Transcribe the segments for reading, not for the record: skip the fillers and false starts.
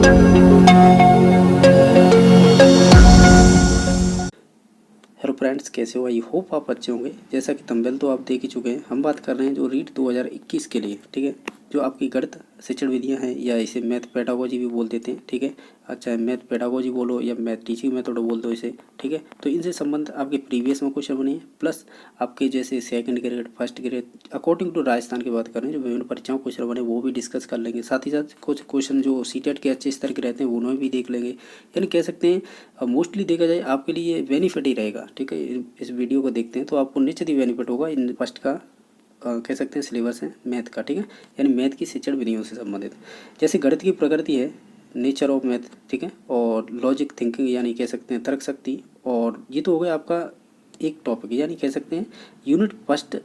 Hello friends, कैसे हो? I hope आप अच्छे होंगे। जैसा कि थंबनेल तो आप देख ही चुके हैं, हम बात कर रहे हैं जो रीट 2021 के लिए, ठीक है। जो आपकी गणित शिक्षण विधियां हैं या इसे मैथ पेडागोजी भी बोल देते हैं, ठीक है। अच्छा, मैथ पेडागोजी बोलो या मैथ टीचिंग मेथड बोल दो इसे, ठीक है। तो इनसे संबंध आपके प्रीवियस में क्वेश्चन बने हैं, प्लस आपके जैसे second grade, first grade, according to Rajasthan की बात कर रहे हैं, जो विभिन्न परीक्षाओं क्वेश्चन बने वो भी डिस्कस कर लेंगे। साथ ही साथ कुछ क्वेश्चन जो सीटेट के अच्छे स्तर के रहते हैं उन्हें भी देख लेंगे। यानी कह सकते हैं मोस्टली देखा जाए आपके लिए बेनिफिट ही रहेगा, ठीक है। इस वीडियो को देखते हैं तो आपको निश्चित ही बेनिफिट होगा। इन फर्स्ट का कह सकते हैं सिलेबस है मैथ का, ठीक है। यानी मैथ की शिक्षण विधियों से संबंधित जैसे गणित की प्रकृति है, नेचर ऑफ मैथ, ठीक है। और लॉजिक थिंकिंग यानी कह सकते हैं तर्क शक्ति। और ये तो हो गया आपका एक टॉपिक, यानी कह सकते हैं यूनिट फर्स्ट है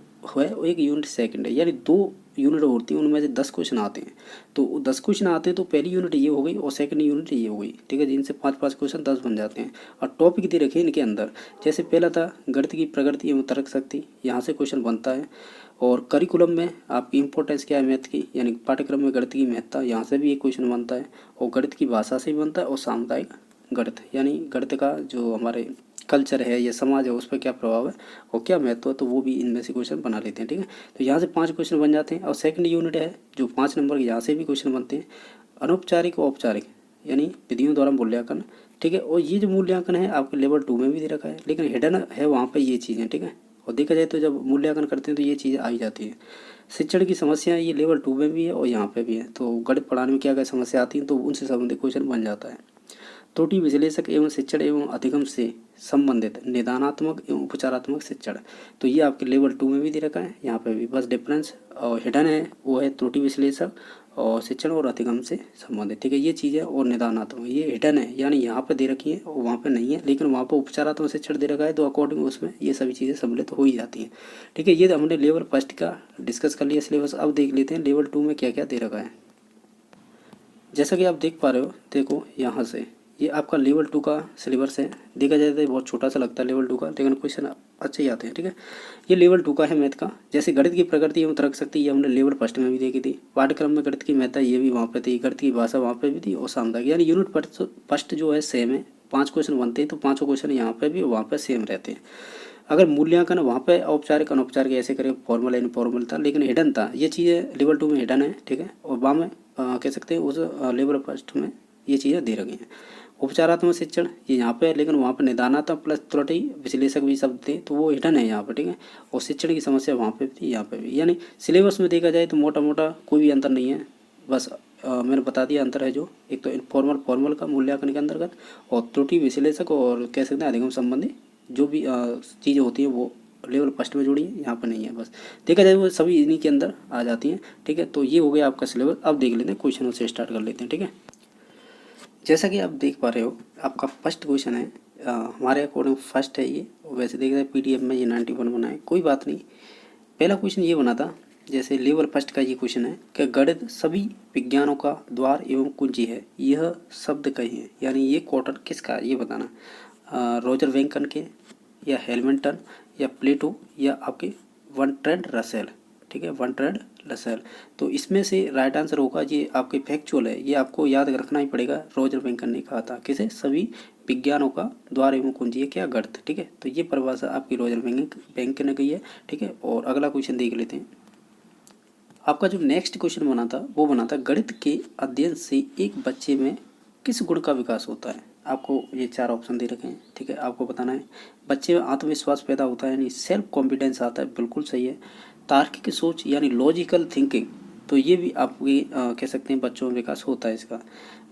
और एक यूनिट सेकंड है, यानी 2 यूनिट होती हैं, उनमें से 10 क्वेश्चन आते हैं। तो 10 क्वेश्चन आते हैं तो पहली यूनिट ये हो गई और सेकंड यूनिट ये हो गई, ठीक है। जिनसे 5-5 क्वेश्चन 10 बन जाते हैं। और टॉपिक दे रखे हैं इनके अंदर, जैसे पहला था गणित की प्रकृति एवं तर्क शक्ति, यहाँ से क्वेश्चन बनता है। और करिकुलम में आपकी इंपॉर्टेंस क्या है मैथ की, यानी पाठ्यक्रम में गणित की महत्ता, यहाँ से भी एक क्वेश्चन बनता है। और गणित की भाषा से भी बनता है और सामुदायिक गणित, यानी गणित का जो हमारे कल्चर है या समाज है उस पर क्या प्रभाव है और क्या महत्व है, तो वो भी इनमें से क्वेश्चन बना लेते हैं, ठीक है। तो यहाँ से 5 क्वेश्चन बन जाते हैं। और सेकंड यूनिट है जो 5 नंबर के, यहाँ से भी क्वेश्चन बनते हैं। अनौपचारिक और औपचारिक यानी विधियों द्वारा मूल्यांकन, ठीक है। और ये जो मूल्यांकन है आपके लेवल 2 में भी दे रखा है, लेकिन हिडन है वहाँ पर ये चीज़ें, ठीक है। और देखा जाए तो जब मूल्यांकन करते हैं तो ये चीज़ें आ ही जाती है। शिक्षण की समस्याएं ये लेवल 2 में भी है और यहाँ पे भी है। तो गणित पढ़ाने में क्या क्या समस्या आती हैं तो उनसे संबंधित क्वेश्चन बन जाता है। त्रुटि विश्लेषक एवं शिक्षण एवं अधिगम से संबंधित निदानात्मक एवं उपचारात्मक शिक्षण, तो ये आपके लेवल 2 में भी दे रखा है, यहाँ पे भी बस डिफरेंस और हिडन है वो है त्रुटि विश्लेषक और शिक्षण और अधिगम से संबंधित, ठीक है। ये चीज़ें और निदानात्मक ये हिडन है, यानी यहाँ पे दे रखी है और वहाँ पे नहीं है, लेकिन वहाँ पर उपचारात्मक शिक्षण दे रखा है तो अकॉर्डिंग उसमें ये सभी चीज़ें सम्मिलित हो ही जाती हैं, ठीक है। ये हमने लेवल फर्स्ट का डिस्कस कर लिया सिलेबस। अब देख लेते हैं लेवल 2 में क्या क्या दे रखा है। जैसा कि आप देख पा रहे हो, देखो यहाँ से ये आपका लेवल 2 का सिलेबस है। देखा जाए तो बहुत छोटा सा लगता है लेवल 2 का, लेकिन क्वेश्चन अच्छे ही आते हैं, ठीक है। ये लेवल 2 का है मैथ का। जैसे गणित की प्रकृति एवं तर्क शक्ति ये हमने लेवल फर्स्ट में भी देखी थी। पाठ्यक्रम में गणित की महत्ता ये भी वहाँ पे थी, गणित की भाषा वहाँ पे भी थी और सामुदायिक, यानी यूनिट फर्स्ट जो है सेम है। 5 क्वेश्चन बनते हैं तो 5 क्वेश्चन यहाँ पे भी वहाँ पे सेम रहते हैं। अगर मूल्यांकन वहाँ पे औपचारिक अनौपचारिक ऐसे करें, फॉर्मल इनफॉर्मल था, लेकिन हिडन था। ये चीज़ें लेवल 2 में हिडन है, ठीक है। और वहाँ में कह सकते हैं उस लेवल फर्स्ट में ये चीज़ें दे रखी हैं। उपचारात्मक शिक्षण ये यहाँ पे है, लेकिन वहाँ पर निदानात्मक प्लस त्रुटि विश्लेषक भी शब्द थे तो वो हिडन है यहाँ पर, ठीक है। और शिक्षण की समस्या वहाँ पे भी थी, यहाँ पे भी। यानी सिलेबस में देखा जाए तो मोटा मोटा कोई भी अंतर नहीं है। बस मैंने बता दिया अंतर है जो, एक तो इनफॉर्मल फॉर्मल का मूल्यांकन के अंतर्गत और त्रुटि विश्लेषक और कह सकते हैं अधिगम संबंधी जो भी चीज़ें होती हैं वो लेवल फर्स्ट में जुड़ी है, यहाँ पर नहीं है। बस देखा जाए वो सभी इन्हीं के अंदर आ जाती हैं, ठीक है। तो ये हो गया आपका सिलेबस। अब देख लेते हैं क्वेश्चनों से स्टार्ट कर लेते हैं, ठीक है। जैसा कि आप देख पा रहे हो आपका फर्स्ट क्वेश्चन है, हमारे अकॉर्डिंग फर्स्ट है ये। वैसे देखा जाए PDF में ये 91 बना है, कोई बात नहीं। पहला क्वेश्चन ये बना था, जैसे लेवल फर्स्ट का ये क्वेश्चन है कि गणित सभी विज्ञानों का द्वार एवं कुंजी है, यह शब्द कहिए। यानी ये क्वार्टर किसका है ये बताना। रॉजर वेंकन के या हेल्मिंटन या प्लेटो या आपके बर्ट्रैंड रसेल, ठीक है, बर्ट्रैंड रसेल। तो इसमें से राइट आंसर होगा, ये आपके फैक्चुअल है, ये आपको याद रखना ही पड़ेगा। रॉजर वेंकन ने कहा था किसे, सभी विज्ञानों का द्वार एवं कुंजी है क्या, गणित, ठीक है। तो ये परिभाषा आपकी रॉजर वेंकन ने कही है, ठीक है। और अगला क्वेश्चन देख लेते हैं। आपका जो नेक्स्ट क्वेश्चन बना था वो बना था गणित के अध्ययन से एक बच्चे में किस गुण का विकास होता है। आपको ये 4 ऑप्शन दे रखे हैं, ठीक है। आपको बताना है बच्चे में आत्मविश्वास पैदा होता है, यानी सेल्फ कॉन्फिडेंस आता है, बिल्कुल सही है। तार्किक सोच यानी लॉजिकल थिंकिंग, तो ये भी आपकी कह सकते हैं बच्चों में विकास होता है इसका।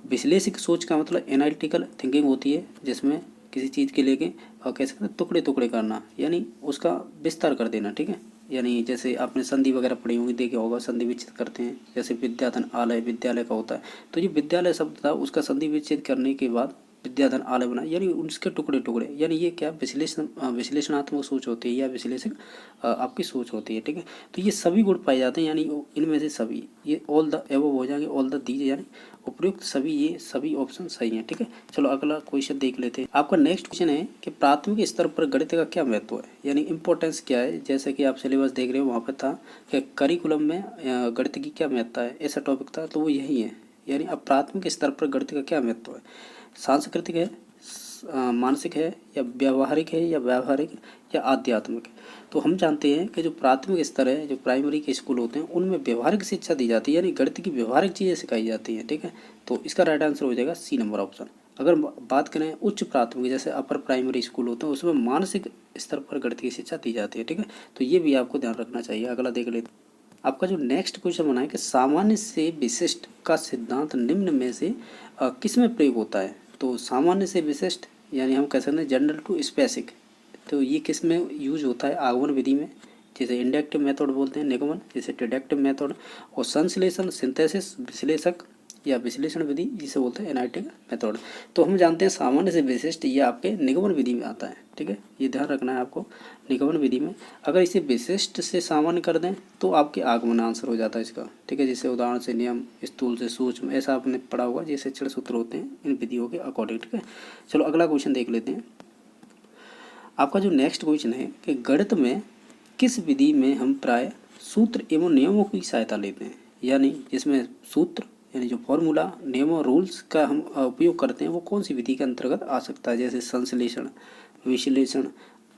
विश्लेषिक सोच का मतलब एनालिटिकल थिंकिंग होती है, जिसमें किसी चीज़ के लेके कह सकते हैं टुकड़े टुकड़े करना, यानी उसका विस्तार कर देना, ठीक है। यानी जैसे आपने संधि वगैरह पढ़ी होंगी, देखा होगा संधि विच्छेद करते हैं, जैसे विद्याधन आलय विद्यालय का होता है। तो ये विद्यालय शब्द था, उसका संधि विच्छेद करने के बाद विद्याधन आलय बना, यानी उसके टुकड़े टुकड़े, यानी ये क्या विश्लेषणात्मक सोच होती है या विश्लेषक आपकी सोच होती है, ठीक है। तो ये सभी गुण पाए जाते हैं, यानी इनमें से सभी, ये ऑल द एबव हो जाएंगे, ऑल द दीज, यानी उपयुक्त सभी, ये सभी ऑप्शन सही हैं, ठीक है। चलो अगला क्वेश्चन देख लेते हैं। आपका नेक्स्ट क्वेश्चन है कि प्राथमिक स्तर पर गणित का क्या महत्व है, यानी इंपॉर्टेंस क्या है। जैसे कि आप सिलेबस देख रहे हो वहाँ पर था कि करिकुलम में गणित की क्या महत्ता है, ऐसा टॉपिक था, तो वो यही है, यानी अब प्राथमिक स्तर पर गणित का क्या महत्व है, सांस्कृतिक है, मानसिक है, या व्यवहारिक है, या व्यावहारिक, या आध्यात्मिक है। तो हम जानते हैं कि जो प्राथमिक स्तर है, जो प्राइमरी के स्कूल होते हैं, उनमें व्यवहारिक शिक्षा दी जाती है, यानी गणित की व्यवहारिक चीज़ें सिखाई जाती हैं, ठीक है। तो इसका राइट आंसर हो जाएगा सी नंबर ऑप्शन। अगर बात करें उच्च प्राथमिक जैसे अपर प्राइमरी स्कूल होते हैं, उसमें मानसिक स्तर पर गणित की शिक्षा दी जाती है, ठीक है। तो ये भी आपको ध्यान रखना चाहिए। अगला देख लेते हैं। आपका जो नेक्स्ट क्वेश्चन बना है कि सामान्य से विशिष्ट का सिद्धांत निम्न में से किस में प्रयोग होता है। तो सामान्य से विशिष्ट यानी हम कह सकते हैं जनरल टू स्पेसिफिक, तो ये किस में यूज होता है, आगमन विधि में, जैसे इंडक्टिव मेथड बोलते हैं निगमन, जैसे डिडक्टिव मेथड, और संश्लेषण सिंथेसिस विश्लेषक या विश्लेषण विधि जिसे बोलते हैं एनालिटिक मेथड। तो हम जानते हैं सामान्य से विशिष्ट ये आपके निगमन विधि में आता है, ठीक है, ये ध्यान रखना है आपको। निगमन विधि में अगर इसे विशिष्ट से सामान्य कर दें तो आपके आगमन आंसर हो जाता है इसका, ठीक है। जैसे उदाहरण से नियम, स्थूल से सूक्ष्म, ऐसा आपने पढ़ा होगा, जैसे शिक्षण सूत्र होते हैं इन विधियों के अकॉर्डिंग, ठीक है। चलो अगला क्वेश्चन देख लेते हैं। आपका जो नेक्स्ट क्वेश्चन है कि गणित में किस विधि में हम प्राय सूत्र एवं नियमों की सहायता लेते हैं, यानी जिसमें सूत्र यानी जो फॉर्मूला, नियमों, रूल्स का हम उपयोग करते हैं, वो कौन सी विधि के अंतर्गत आ सकता है, जैसे संश्लेषण, विश्लेषण,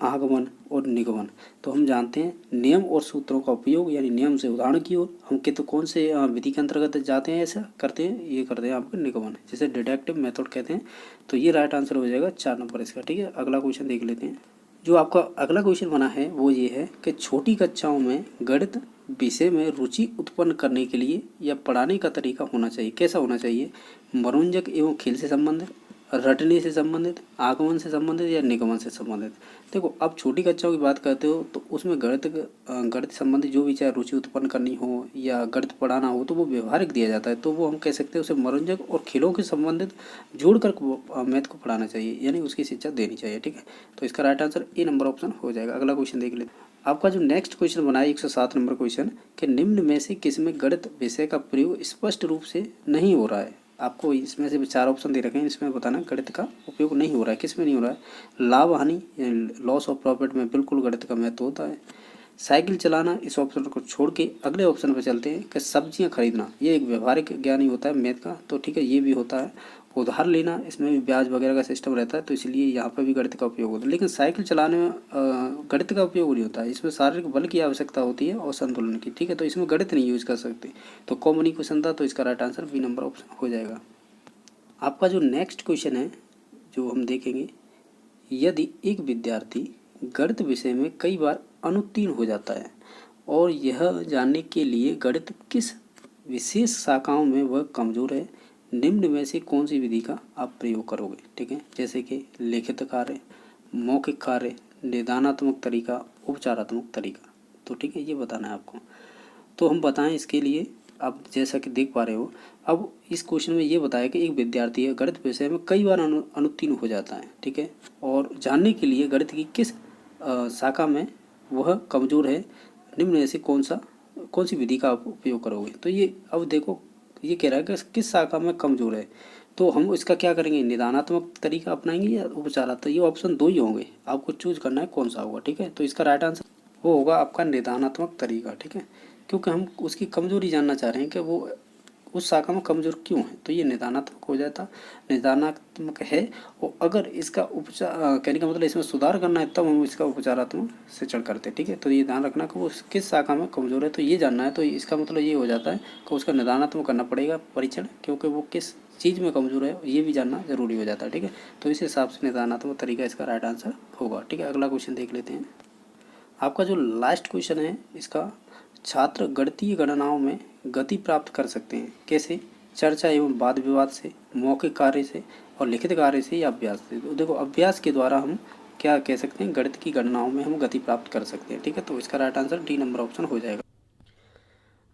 आगमन और निगमन। तो हम जानते हैं नियम और सूत्रों का उपयोग यानी नियम से उदाहरण की ओर हम तो कौन से विधि के अंतर्गत जाते हैं, ऐसा करते हैं, ये करते हैं आपके निगमन, जिसे डिडक्टिव मेथड कहते हैं। तो ये राइट आंसर हो जाएगा 4 नंबर इसका, ठीक है। अगला क्वेश्चन देख लेते हैं। जो आपका अगला क्वेश्चन बना है वो ये है कि छोटी कक्षाओं में गणित विषय में रुचि उत्पन्न करने के लिए या पढ़ाने का तरीका होना चाहिए, कैसा होना चाहिए, मनोरंजक एवं खेल से संबंधित, रटने से संबंधित, आगमन से संबंधित, या निगमन से संबंधित। देखो अब छोटी कक्षाओं की बात करते हो तो उसमें गणित संबंधी जो भी चाहे रुचि उत्पन्न करनी हो या गणित पढ़ाना हो तो वो व्यवहारिक दिया जाता है, तो वो हम कह सकते हैं उसे मनोरंजक और खेलों के संबंधित जोड़कर मैथ को पढ़ाना चाहिए, यानी उसकी शिक्षा देनी चाहिए, ठीक है। तो इसका right answer A number option हो जाएगा। अगला क्वेश्चन देख लेते हैं। आपका जो नेक्स्ट क्वेश्चन बना है 107 नंबर क्वेश्चन कि निम्न में से किसमें गणित विषय का प्रयोग स्पष्ट रूप से नहीं हो रहा है। आपको इसमें से 4 ऑप्शन दे रखे हैं, इसमें बताना गणित का उपयोग नहीं हो रहा है, किस में नहीं हो रहा है। लाभ हानि लॉस ऑफ प्रॉफिट में बिल्कुल गणित का महत्व होता है। साइकिल चलाना, इस ऑप्शन को छोड़ के अगले ऑप्शन पर चलते हैं कि सब्जियां खरीदना, ये एक व्यवहारिक ज्ञान ही होता है मैथ का, तो ठीक है ये भी होता है। उधार लेना, इसमें भी ब्याज वगैरह का सिस्टम रहता है, तो इसलिए यहाँ पर भी गणित का उपयोग होता है। लेकिन साइकिल चलाने में गणित का उपयोग नहीं होता है, इसमें शारीरिक बल की आवश्यकता होती है और संतुलन की, ठीक है। तो इसमें गणित नहीं यूज कर सकते। तो कॉमन क्वेश्चन था, तो इसका right answer B number option हो जाएगा। आपका जो नेक्स्ट क्वेश्चन है जो हम देखेंगे, यदि एक विद्यार्थी गणित विषय में कई बार अनुत्तीर्ण हो जाता है और यह जानने के लिए गणित किस विशेष शाखाओं में वह कमजोर है, निम्न में से कौन सी विधि का आप प्रयोग करोगे, ठीक है। जैसे कि लिखित कार्य, मौखिक कार्य, निदानात्मक तरीका, उपचारात्मक तरीका, तो ठीक है ये बताना है आपको। तो हम बताएं इसके लिए, आप जैसा कि देख पा रहे हो अब इस क्वेश्चन में ये बताया कि एक विद्यार्थी है गणित विषय में कई बार अनुत्तीर्ण हो जाता है, ठीक है, और जानने के लिए गणित की किस शाखा में वह कमज़ोर है, निम्न में से कौन सी विधि का आप उपयोग करोगे। तो ये अब देखो ये कह रहा है कि किस शाखा में कमज़ोर है, तो हम इसका क्या करेंगे, निदानात्मक तरीका अपनाएंगे या उपचारात्मक। ये ऑप्शन 2 ही होंगे, आपको चूज करना है कौन सा होगा, ठीक है। तो इसका राइट आंसर वो होगा आपका निदानात्मक तरीका, ठीक है, क्योंकि हम उसकी कमजोरी जानना चाह रहे हैं कि वो उस शाखा में कमजोर क्यों है, तो ये निदानात्मक हो जाता, निदानात्मक है। और अगर इसका उपचार कहने का मतलब इसमें सुधार करना है तब हम इसका उपचारात्मक शिक्षण करते हैं, ठीक है। तो ये ध्यान रखना कि वो किस शाखा में कमजोर है, तो ये जानना है, तो इसका मतलब ये हो जाता है कि उसका निदानात्मक करना पड़ेगा परीक्षण, क्योंकि वो किस चीज़ में कमजोर है ये भी जानना जरूरी हो जाता है, ठीक है। तो इस हिसाब से निदानात्मक तरीका इसका राइट आंसर होगा, ठीक है। अगला क्वेश्चन देख लेते हैं। आपका जो लास्ट क्वेश्चन है इसका, छात्र गणितीय गणनाओं में गति प्राप्त कर सकते हैं कैसे, चर्चा एवं वाद विवाद से, मौखिक कार्य से, और लिखित कार्य से, या अभ्यास से। तो देखो अभ्यास के द्वारा हम क्या कह सकते हैं, गणित की गणनाओं में हम गति प्राप्त कर सकते हैं, ठीक है। तो इसका right answer D number option हो जाएगा।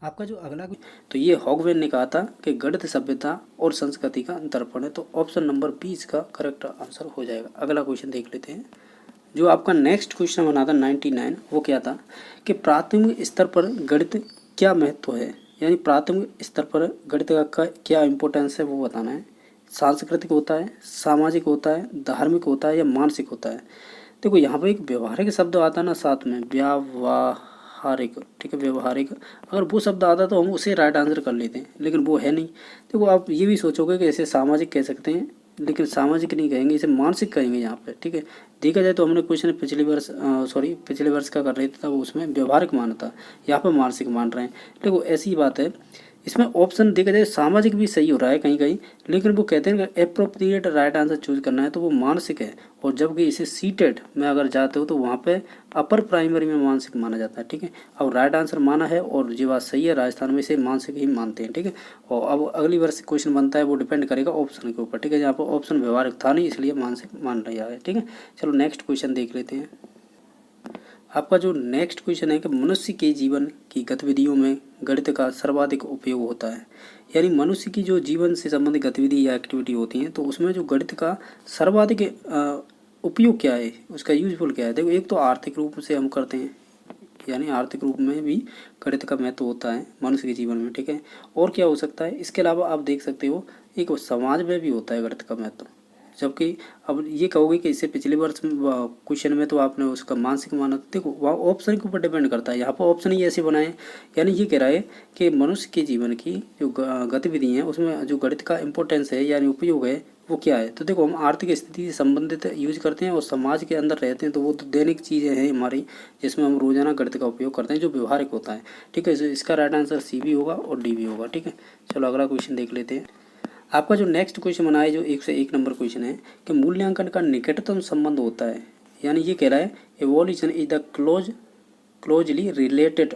आपका जो अगला तो ये हॉगवेन ने कहा था कि गणित सभ्यता और संस्कृति का दर्पण है, तो ऑप्शन नंबर 20 का करेक्ट आंसर हो जाएगा। अगला क्वेश्चन देख लेते हैं। जो आपका नेक्स्ट क्वेश्चन बना था 99, वो क्या था कि प्राथमिक स्तर पर गणित क्या महत्व है, यानी प्राथमिक स्तर पर गणित का क्या इम्पोर्टेंस है वो बताना है। सांस्कृतिक होता है, सामाजिक होता है, धार्मिक होता है, या मानसिक होता है। देखो यहाँ पर एक व्यवहारिक शब्द आता है ना साथ में, व्यवहारिक, ठीक है, व्यवहारिक। अगर वो शब्द आता तो हम उसे राइट आंसर कर लेते हैं, लेकिन वो है नहीं। देखो आप ये भी सोचोगे कि इसे सामाजिक कह सकते हैं, लेकिन सामाजिक नहीं कहेंगे, इसे मानसिक कहेंगे यहाँ पे, ठीक है। देखा जाए तो हमने क्वेश्चन पिछले वर्ष का कर रहे थे, वो उसमें व्यवहारिक माना था, यहाँ पर मानसिक मान रहे हैं। देखो ऐसी बात है, इसमें ऑप्शन देखा जाए सामाजिक भी सही हो रहा है कहीं कहीं, लेकिन वो कहते हैं कि एप्रोप्रिएट राइट आंसर चूज करना है तो वो मानसिक है। और जबकि इसे सीटेड में अगर जाते हो तो वहाँ पे अपर प्राइमरी में मानसिक माना जाता है, ठीक है। अब राइट आंसर माना है और ये बात सही है, राजस्थान में इसे मानसिक ही मानते हैं, ठीक है। और अब अगली वर्ष क्वेश्चन बनता है, वो डिपेंड करेगा ऑप्शन के ऊपर, ठीक है। यहाँ पर ऑप्शन व्यवहारिक था नहीं, इसलिए मानसिक मान लिया है, ठीक है। चलो नेक्स्ट क्वेश्चन देख लेते हैं। आपका जो नेक्स्ट क्वेश्चन है कि मनुष्य के जीवन की गतिविधियों में गणित का सर्वाधिक उपयोग होता है। यानी मनुष्य की जो जीवन से संबंधित गतिविधि या एक्टिविटी होती हैं तो उसमें जो गणित का सर्वाधिक उपयोग क्या है, उसका यूजफुल क्या है। देखो एक तो आर्थिक रूप से हम करते हैं, यानी आर्थिक रूप में भी गणित का महत्व होता है मनुष्य के जीवन में, ठीक है। और क्या हो सकता है, इसके अलावा आप देख सकते हो एक समाज में भी होता है गणित का महत्व। जबकि अब ये कहोगे कि इससे पिछले वर्ष क्वेश्चन में तो आपने उसका मानसिक माना, देखो वहाँ ऑप्शन के ऊपर डिपेंड करता है। यहाँ पर ऑप्शन ही ऐसे बनाए, यानी ये कह रहा है कि मनुष्य के जीवन की जो गतिविधि हैं उसमें जो गणित का इम्पोर्टेंस है यानी उपयोग है वो क्या है। तो देखो हम आर्थिक स्थिति से संबंधित यूज करते हैं और समाज के अंदर रहते हैं तो वो तो दैनिक चीज़ें हैं हमारी, जिसमें हम रोजाना गणित का उपयोग करते हैं जो व्यवहारिक होता है, ठीक है। इसका राइट आंसर सी भी होगा और डी भी होगा, ठीक है। चलो अगला क्वेश्चन देख लेते हैं। आपका जो नेक्स्ट क्वेश्चन बना है जो 101 नंबर क्वेश्चन है कि मूल्यांकन का निकटतम संबंध होता है। यानी ये कह रहा है evolution is the closely related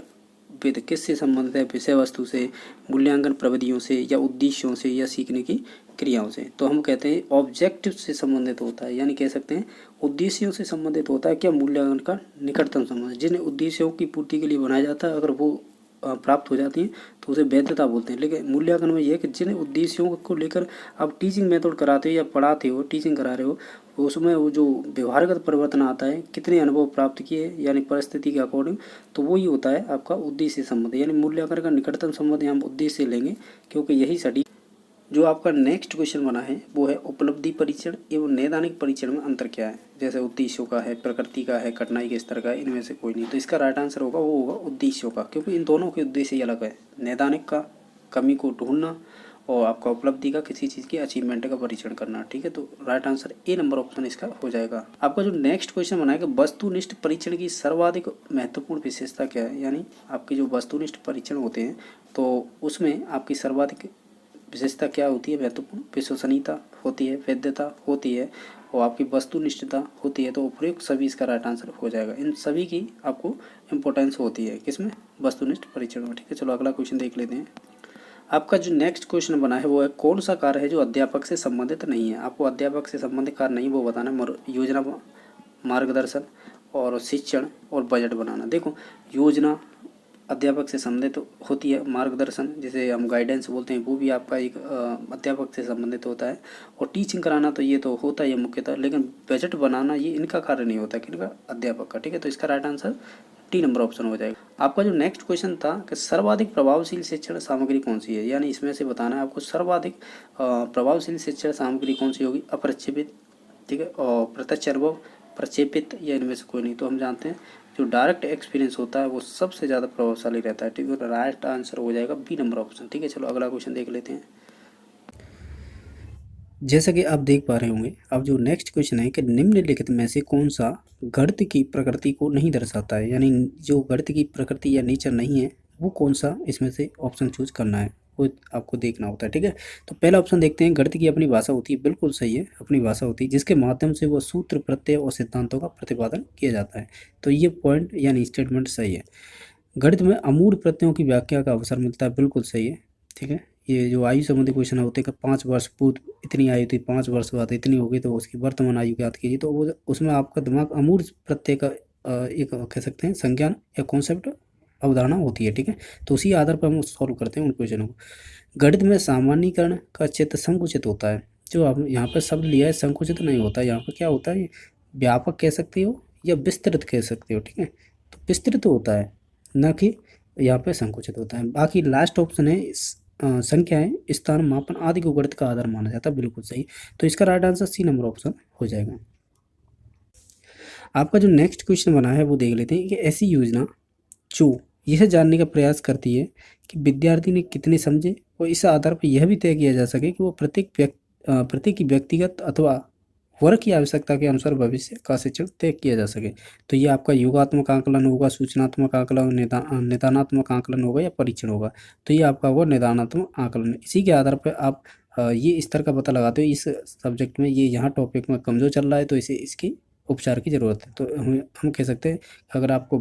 with, किससे संबंधित है, विषय वस्तु से, मूल्यांकन प्रविधियों से, या उद्देश्यों से, या सीखने की क्रियाओं से। तो हम कहते हैं ऑब्जेक्टिव से संबंधित होता है, यानी कह सकते हैं उद्देश्यों से संबंधित होता है। क्या मूल्यांकन का निकटतम संबंध, जिन उद्देश्यों की पूर्ति के लिए बनाया जाता है अगर वो प्राप्त हो जाती हैं तो उसे वैधता बोलते हैं। लेकिन मूल्यांकन में यह है कि जिन उद्देश्यों को लेकर आप टीचिंग मेथड कराते हो या पढ़ाते हो, टीचिंग करा रहे हो, उसमें वो जो व्यवहारगत परिवर्तन आता है, कितने अनुभव प्राप्त किए यानी परिस्थिति के अकॉर्डिंग, तो वही होता है आपका उद्देश्य संबंध। यानी मूल्यांकन का निकटतम संबंध हम उद्देश्य से लेंगे क्योंकि यही सटीक। जो आपका नेक्स्ट क्वेश्चन बना है वो है उपलब्धि परीक्षण एवं नैदानिक परीक्षण में अंतर क्या है। जैसे उद्देश्यों का है, प्रकृति का है, कठिनाई के स्तर का है, इनमें से कोई नहीं। तो इसका राइट आंसर होगा वो होगा उद्देश्यों का, क्योंकि इन दोनों के उद्देश्य ही अलग है। नैदानिक का कमी को ढूंढना और आपका उपलब्धि का किसी चीज़ की अचीवमेंट का परीक्षण करना, ठीक है। तो right answer A number option इसका हो जाएगा। आपका जो नेक्स्ट क्वेश्चन बना है कि वस्तुनिष्ठ परीक्षण की सर्वाधिक महत्वपूर्ण विशेषता क्या है। यानी आपके जो वस्तुनिष्ठ परीक्षण होते हैं तो उसमें आपकी सर्वाधिक विशेषता क्या होती है, महत्वपूर्ण विश्वसनीयता होती है, वैधता होती है और आपकी वस्तुनिष्ठता होती है। तो उपयुक्त सभी इसका राइट आंसर हो जाएगा। इन सभी की आपको इम्पोर्टेंस होती है किसमें, वस्तुनिष्ठ परीक्षण में, ठीक है। चलो अगला क्वेश्चन देख लेते हैं। आपका जो नेक्स्ट क्वेश्चन बना है वो है कौन सा कार्य है जो अध्यापक से संबंधित नहीं है। आपको अध्यापक से संबंधित कार्य नहीं वो बताना है, योजना, मार्गदर्शन और शिक्षण और बजट बनाना। देखो योजना अध्यापक से संबंधित होती है, मार्गदर्शन जिसे हम गाइडेंस बोलते हैं वो भी आपका एक अध्यापक से संबंधित होता है, और टीचिंग कराना तो ये तो होता है मुख्यतः, लेकिन बजट बनाना ये इनका कार्य नहीं होता, किनका, अध्यापक का, ठीक है। तो इसका right answer D number option हो जाएगा। आपका जो नेक्स्ट क्वेश्चन था कि सर्वाधिक प्रभावशील शिक्षण सामग्री कौन सी है। यानी इसमें से बताना है आपको सर्वाधिक प्रभावशील शिक्षण सामग्री कौन सी होगी, अप्रक्षेपित, ठीक है, और प्रत्यक्ष अनुभव, प्रक्षेपित, या इनमें से कोई नहीं। तो हम जानते हैं जो डायरेक्ट एक्सपीरियंस होता है वो सबसे ज़्यादा प्रभावशाली रहता है, ठीक है। राइट आंसर हो जाएगा बी नंबर ऑप्शन, ठीक है। चलो अगला क्वेश्चन देख लेते हैं। जैसा कि आप देख पा रहे होंगे, अब जो नेक्स्ट क्वेश्चन है कि निम्नलिखित में से कौन सा गणित की प्रकृति को नहीं दर्शाता है। यानी जो गणित की प्रकृति या नेचर नहीं है वो कौन सा इसमें से ऑप्शन चूज करना है वो आपको देखना होता है, ठीक है। तो पहला ऑप्शन देखते हैं, गणित की अपनी भाषा होती है। बिल्कुल सही है, अपनी भाषा होती है जिसके माध्यम से वो सूत्र, प्रत्यय और सिद्धांतों का प्रतिपादन किया जाता है। तो ये पॉइंट यानी स्टेटमेंट सही है। गणित में अमूर्त प्रत्ययों की व्याख्या का अवसर मिलता है, बिल्कुल सही है, ठीक है। ये जो आयु संबंधी क्वेश्चन होते हैं कि 5 वर्ष पूर्व इतनी आयु थी, 5 वर्ष बाद इतनी हो गई तो उसकी वर्तमान आयु ज्ञात कीजिए, तो वो उसमें आपका दिमाग अमूर्त प्रत्यय का एक कह सकते हैं संज्ञान या कॉन्सेप्ट अवधारणा होती है, ठीक है। तो उसी आधार पर हम सॉल्व करते हैं उन क्वेश्चनों को। गणित में सामान्यीकरण का चित्र संकुचित होता है। जो आप यहाँ पर शब्द लिया है संकुचित नहीं होता, यहाँ पर क्या होता है, व्यापक कह सकते हो या विस्तृत कह सकते हो, ठीक है। तो विस्तृत होता है, न कि यहाँ पे संकुचित होता है। बाकी लास्ट ऑप्शन है संख्याएं, स्थान, मापन आदि को गणित का आधार माना जाता है, बिल्कुल सही। तो इसका right answer C number option हो जाएगा। आपका जो नेक्स्ट क्वेश्चन बना है वो देख लेते हैं कि ऐसी योजना जो यह जानने का प्रयास करती है कि विद्यार्थी ने कितने समझे और इस आधार पर यह भी तय किया जा सके कि वो प्रत्येक की व्यक्तिगत अथवा वर्ग की आवश्यकता के अनुसार भविष्य का शिक्षण तय किया जा सके। तो ये आपका योगात्मक आकलन होगा, सूचनात्मक आकलन, निदानात्मक आकलन होगा या परीक्षण होगा। तो ये आपका होगा निदानात्मक आकलन। इसी के आधार पर आप ये स्तर का पता लगाते हो इस सब्जेक्ट में, ये यहाँ टॉपिक में कमज़ोर चल रहा है तो इसे इसकी उपचार की ज़रूरत है। तो हम कह सकते हैं अगर आपको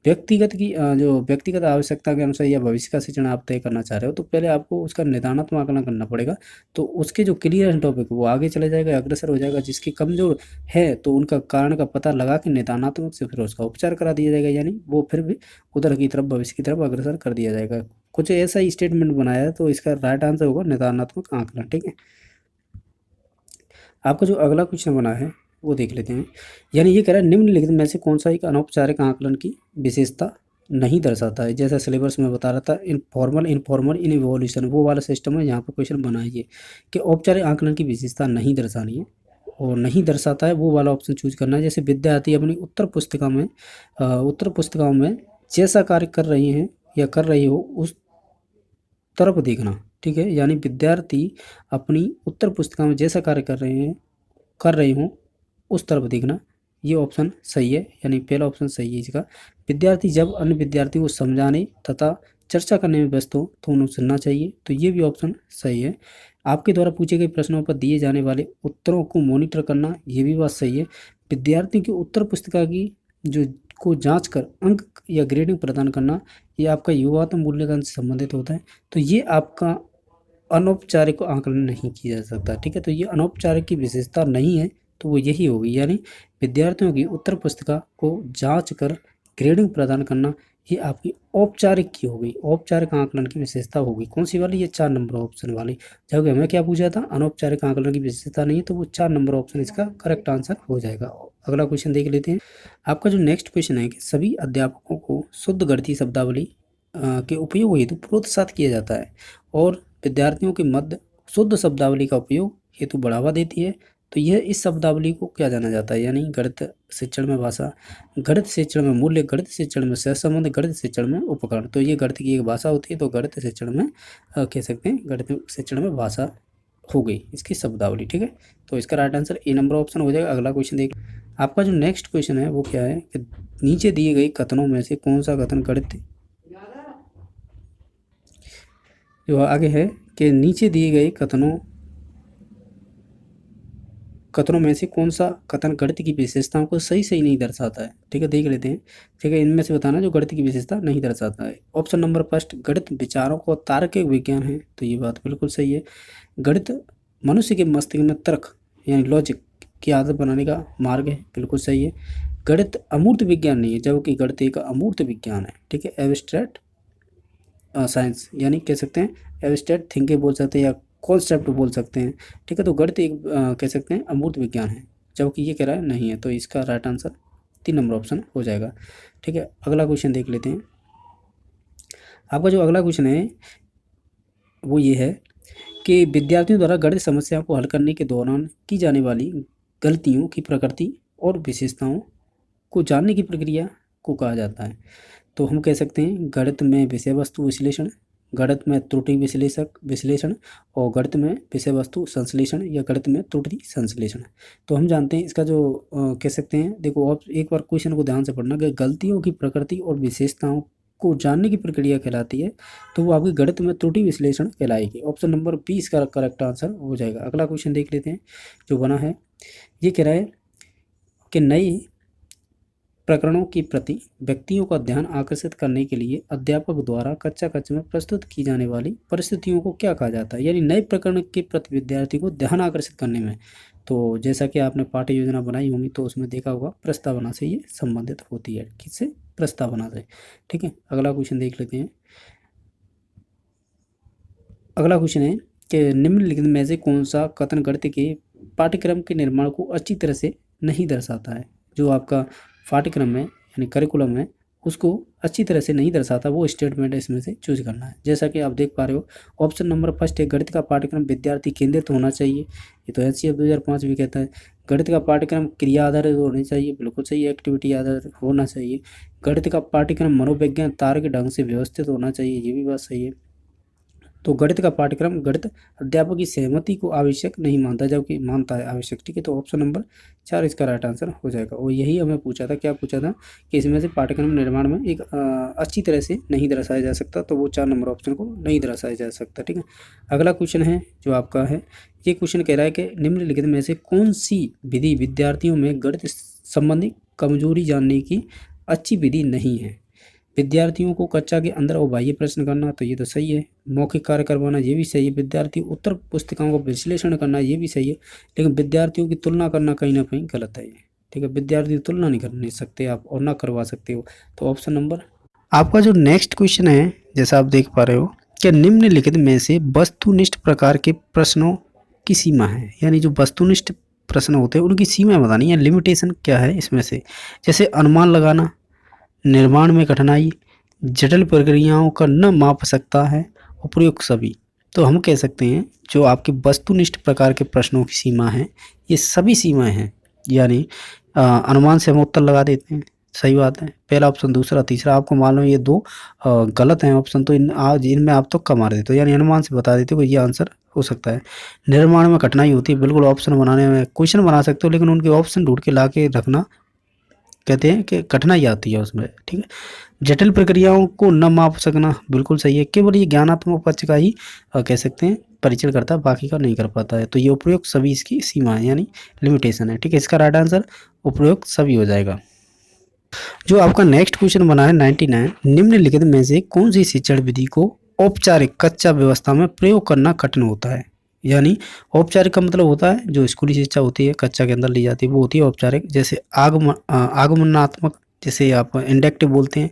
व्यक्तिगत की जो व्यक्तिगत आवश्यकता के अनुसार या भविष्य का शिक्षण आप तय करना चाह रहे हो तो पहले आपको उसका निदानात्मक आकलन करना पड़ेगा। तो उसके जो क्लियर है टॉपिक वो आगे चले जाएगा, अग्रसर हो जाएगा। जिसकी कमजोर है तो उनका कारण का पता लगा के निदानात्मक से फिर उसका उपचार करा दिया जाएगा, यानी वो फिर भी उधर की तरफ भविष्य की तरफ अग्रसर कर दिया जाएगा। कुछ ऐसा ही स्टेटमेंट बनाया है तो इसका राइट आंसर होगा निदानात्मक आकलन। ठीक है, आपका जो अगला क्वेश्चन बना है वो देख लेते हैं। यानी ये कह रहा है निम्नलिखित में से कौन सा एक अनौपचारिक आकलन की विशेषता नहीं दर्शाता है। जैसा सिलेबस में बता रहा था इनफॉर्मल इन इवोल्यूशन वो वाला सिस्टम है। यहाँ पर क्वेश्चन बना है ये कि औपचारिक आकलन की विशेषता नहीं दर्शानी है और नहीं दर्शाता है वो वाला ऑप्शन चूज करना है। जैसे विद्यार्थी अपनी उत्तर पुस्तिकाओं में जैसा कार्य कर रही हैं या कर रही हो उस तरफ देखना। ठीक है, यानी विद्यार्थी अपनी उत्तर पुस्तिका में जैसा कार्य कर रही हूँ उस तरफ देखना, ये ऑप्शन सही है, यानी पहला ऑप्शन सही है इसका। विद्यार्थी जब अन्य विद्यार्थियों को समझाने तथा चर्चा करने में व्यस्त हो तो उन्हें सुनना चाहिए, तो ये भी ऑप्शन सही है। आपके द्वारा पूछे गए प्रश्नों पर दिए जाने वाले उत्तरों को मॉनिटर करना, ये भी बात सही है। विद्यार्थियों की उत्तर पुस्तिका की जो को जांच कर अंक या ग्रेडिंग प्रदान करना, ये आपका योगात्मक मूल्यांकन से संबंधित होता है। तो ये आपका अनौपचारिक आकलन नहीं किया जा सकता। ठीक है, तो ये अनौपचारिक की विशेषता नहीं है तो वो यही होगी, यानी विद्यार्थियों की उत्तर पुस्तिका को जांच कर ग्रेडिंग प्रदान करना, ये आपकी औपचारिक की होगी, औपचारिक आकलन की विशेषता होगी। कौन सी वाली? ये 4 नंबर ऑप्शन वाली। जबकि हमें क्या पूछा था, अनौपचारिक आकलन की विशेषता नहीं है, तो वो 4 नंबर ऑप्शन इसका करेक्ट आंसर हो जाएगा। अगला क्वेश्चन देख लेते हैं। आपका जो नेक्स्ट क्वेश्चन है कि सभी अध्यापकों को शुद्ध गणितीय शब्दावली के उपयोग हेतु प्रोत्साहित किया जाता है और विद्यार्थियों के मध्य शुद्ध शब्दावली का उपयोग हेतु बढ़ावा देती है। तो यह इस शब्दावली को क्या जाना जाता है? यानी गणित शिक्षण में भाषा, गणित शिक्षण में मूल्य, गणित शिक्षण में सहसंबंध, गणित शिक्षण में उपकरण। तो ये गणित की एक भाषा होती है, तो गणित शिक्षण में कह सकते हैं गणित शिक्षण में भाषा हो गई इसकी शब्दावली। ठीक है, तो इसका right answer A number option हो जाएगा। अगला क्वेश्चन देख, आपका जो नेक्स्ट क्वेश्चन है वो क्या है कि नीचे दिए गए कथनों में से कौन सा कथन गणित, जो आगे है कि नीचे दिए गए कथनों में से कौन सा कथन गणित की विशेषताओं को सही नहीं दर्शाता है। ठीक है, देख लेते हैं। ठीक है, इनमें से बताना जो गणित की विशेषता नहीं दर्शाता है। ऑप्शन नंबर फर्स्ट, गणित विचारों को तार्किक विज्ञान है, तो ये बात बिल्कुल सही है। गणित मनुष्य के मस्तिष्क में तर्क यानी लॉजिक की आदत बनाने का मार्ग है, बिल्कुल सही है। गणित अमूर्त विज्ञान नहीं है, जबकि गणित एक अमूर्त विज्ञान है। ठीक है, एब्स्ट्रैक्ट साइंस यानी कह सकते हैं एब्स्ट्रैक्ट थिंकिंग बोल सकते हैं या कॉन्सेप्ट बोल सकते हैं। ठीक है, तो गणित एक कह सकते हैं अमूर्त विज्ञान है, जबकि ये कह रहा है नहीं है, तो इसका राइट आंसर 3 नंबर ऑप्शन हो जाएगा। ठीक है, अगला क्वेश्चन देख लेते हैं। आपका जो अगला क्वेश्चन है वो ये है कि विद्यार्थियों द्वारा गणित समस्या को हल करने के दौरान की जाने वाली गलतियों की प्रकृति और विशेषताओं को जानने की प्रक्रिया को कहा जाता है। तो हम कह सकते हैं गणित में विषय वस्तु विश्लेषण, गणित में त्रुटि विश्लेषण और गणित में विषय वस्तु संश्लेषण या गणित में त्रुटि संश्लेषण। तो हम जानते हैं इसका जो कह सकते हैं, देखो आप एक बार क्वेश्चन को ध्यान से पढ़ना कि गलतियों की प्रकृति और विशेषताओं को जानने की प्रक्रिया कहलाती है, तो वो आपकी गणित में त्रुटि विश्लेषण कहलाएगी। ऑप्शन नंबर 20 का करेक्ट आंसर हो जाएगा। अगला क्वेश्चन देख लेते हैं जो बना है। ये कह रहा है कि नए प्रकरणों के प्रति व्यक्तियों का ध्यान आकर्षित करने के लिए अध्यापक द्वारा कक्षा में प्रस्तुत की जाने वाली परिस्थितियों को क्या कहा जाता है? यानी नए प्रकरण के प्रति विद्यार्थी को ध्यान आकर्षित करने में, तो जैसा कि आपने पाठ्य योजना बनाई होगी तो उसमें देखा होगा प्रस्तावना से ये संबंधित होती है। किससे? प्रस्तावना से। ठीक है, अगला क्वेश्चन देख लेते हैं। अगला क्वेश्चन है कि निम्नलिखित में से कौन सा कथन गणित के पाठ्यक्रम के निर्माण को अच्छी तरह से नहीं दर्शाता है? जो आपका पाठ्यक्रम में यानी करिकुलम में उसको अच्छी तरह से नहीं दर्शाता, वो स्टेटमेंट इसमें से चूज करना है। जैसा कि आप देख पा रहे हो, ऑप्शन नंबर फर्स्ट है, गणित का पाठ्यक्रम विद्यार्थी केंद्रित होना चाहिए। ये तो एनसीएफ 2005 भी कहता है। गणित का पाठ्यक्रम क्रिया आधारित होना चाहिए, बिल्कुल सही है, एक्टिविटी आधारित होना चाहिए। गणित का पाठ्यक्रम मनोविज्ञान तार्किक ढंग से व्यवस्थित होना चाहिए, ये भी बात सही है। तो गणित का पाठ्यक्रम गणित अध्यापक की सहमति को आवश्यक नहीं मानता, जबकि मानता है आवश्यक, ठीक है। तो ऑप्शन नंबर 4 इसका राइट आंसर हो जाएगा। और यही हमें पूछा था, क्या पूछा था कि इसमें से पाठ्यक्रम निर्माण में एक अच्छी तरह से नहीं दर्शाया जा सकता, तो वो 4 नंबर ऑप्शन को नहीं दर्शाया जा सकता, ठीक है। अगला क्वेश्चन है जो आपका है, ये क्वेश्चन कह रहा है कि निम्नलिखित में से कौन सी विधि विद्यार्थियों में गणित संबंधी कमजोरी जानने की अच्छी विधि नहीं है। विद्यार्थियों को कक्षा के अंदर और बाह्य प्रश्न करना, तो ये तो सही है। मौखिक कार्य करवाना, ये भी सही है। विद्यार्थी उत्तर पुस्तिकाओं का विश्लेषण करना, ये भी सही है। लेकिन विद्यार्थियों की तुलना करना कहीं ना कहीं गलत है ये, ठीक है। विद्यार्थी तुलना नहीं कर नहीं सकते आप और ना करवा सकते हो। तो ऑप्शन नंबर आपका जो नेक्स्ट क्वेश्चन है, जैसा आप देख पा रहे हो, कि निम्नलिखित में से वस्तुनिष्ठ प्रकार के प्रश्नों की सीमा है, यानी जो वस्तुनिष्ठ प्रश्न होते हैं उनकी सीमा बतानी है, लिमिटेशन क्या है इसमें से। जैसे अनुमान लगाना, निर्माण में कठिनाई, जटिल प्रक्रियाओं का न माप सकता है, उपयुक्त सभी। तो हम कह सकते हैं जो आपके वस्तुनिष्ठ प्रकार के प्रश्नों की सीमा है, ये सभी सीमाएं हैं। यानी अनुमान से हम उत्तर लगा देते हैं, सही बात है। पहला ऑप्शन, दूसरा, तीसरा। आपको मालूम है ये दो गलत हैं ऑप्शन, तो इनमें आप तुक्का मार देते हो, यानी अनुमान से बता देते हो ये आंसर हो सकता है। निर्माण में कठिनाई होती है, बिल्कुल ऑप्शन बनाने में क्वेश्चन बना सकते हो, लेकिन उनके ऑप्शन ढूंढ के ला के रखना, कहते हैं कि कठिनाई आती है उसमें, ठीक है। जटिल प्रक्रियाओं को न माप सकना, बिल्कुल सही है। केवल ये ज्ञानात्मक पक्ष का ही कह सकते हैं परीक्षण करता है, बाकी का नहीं कर पाता है। तो ये उपयुक्त सभी इसकी सीमा है, यानी लिमिटेशन है, ठीक है। इसका राइट आंसर उपयुक्त सभी हो जाएगा। जो आपका नेक्स्ट क्वेश्चन बना है 99, निम्नलिखित में से कौन सी शिक्षण विधि को औपचारिक कक्षा व्यवस्था में प्रयोग करना कठिन होता है। यानी औपचारिक का मतलब होता है जो स्कूली शिक्षा होती है कक्षा के अंदर ली जाती है, वो होती है औपचारिक। जैसे आगमनात्मक, जैसे आप इंडक्टिव बोलते हैं।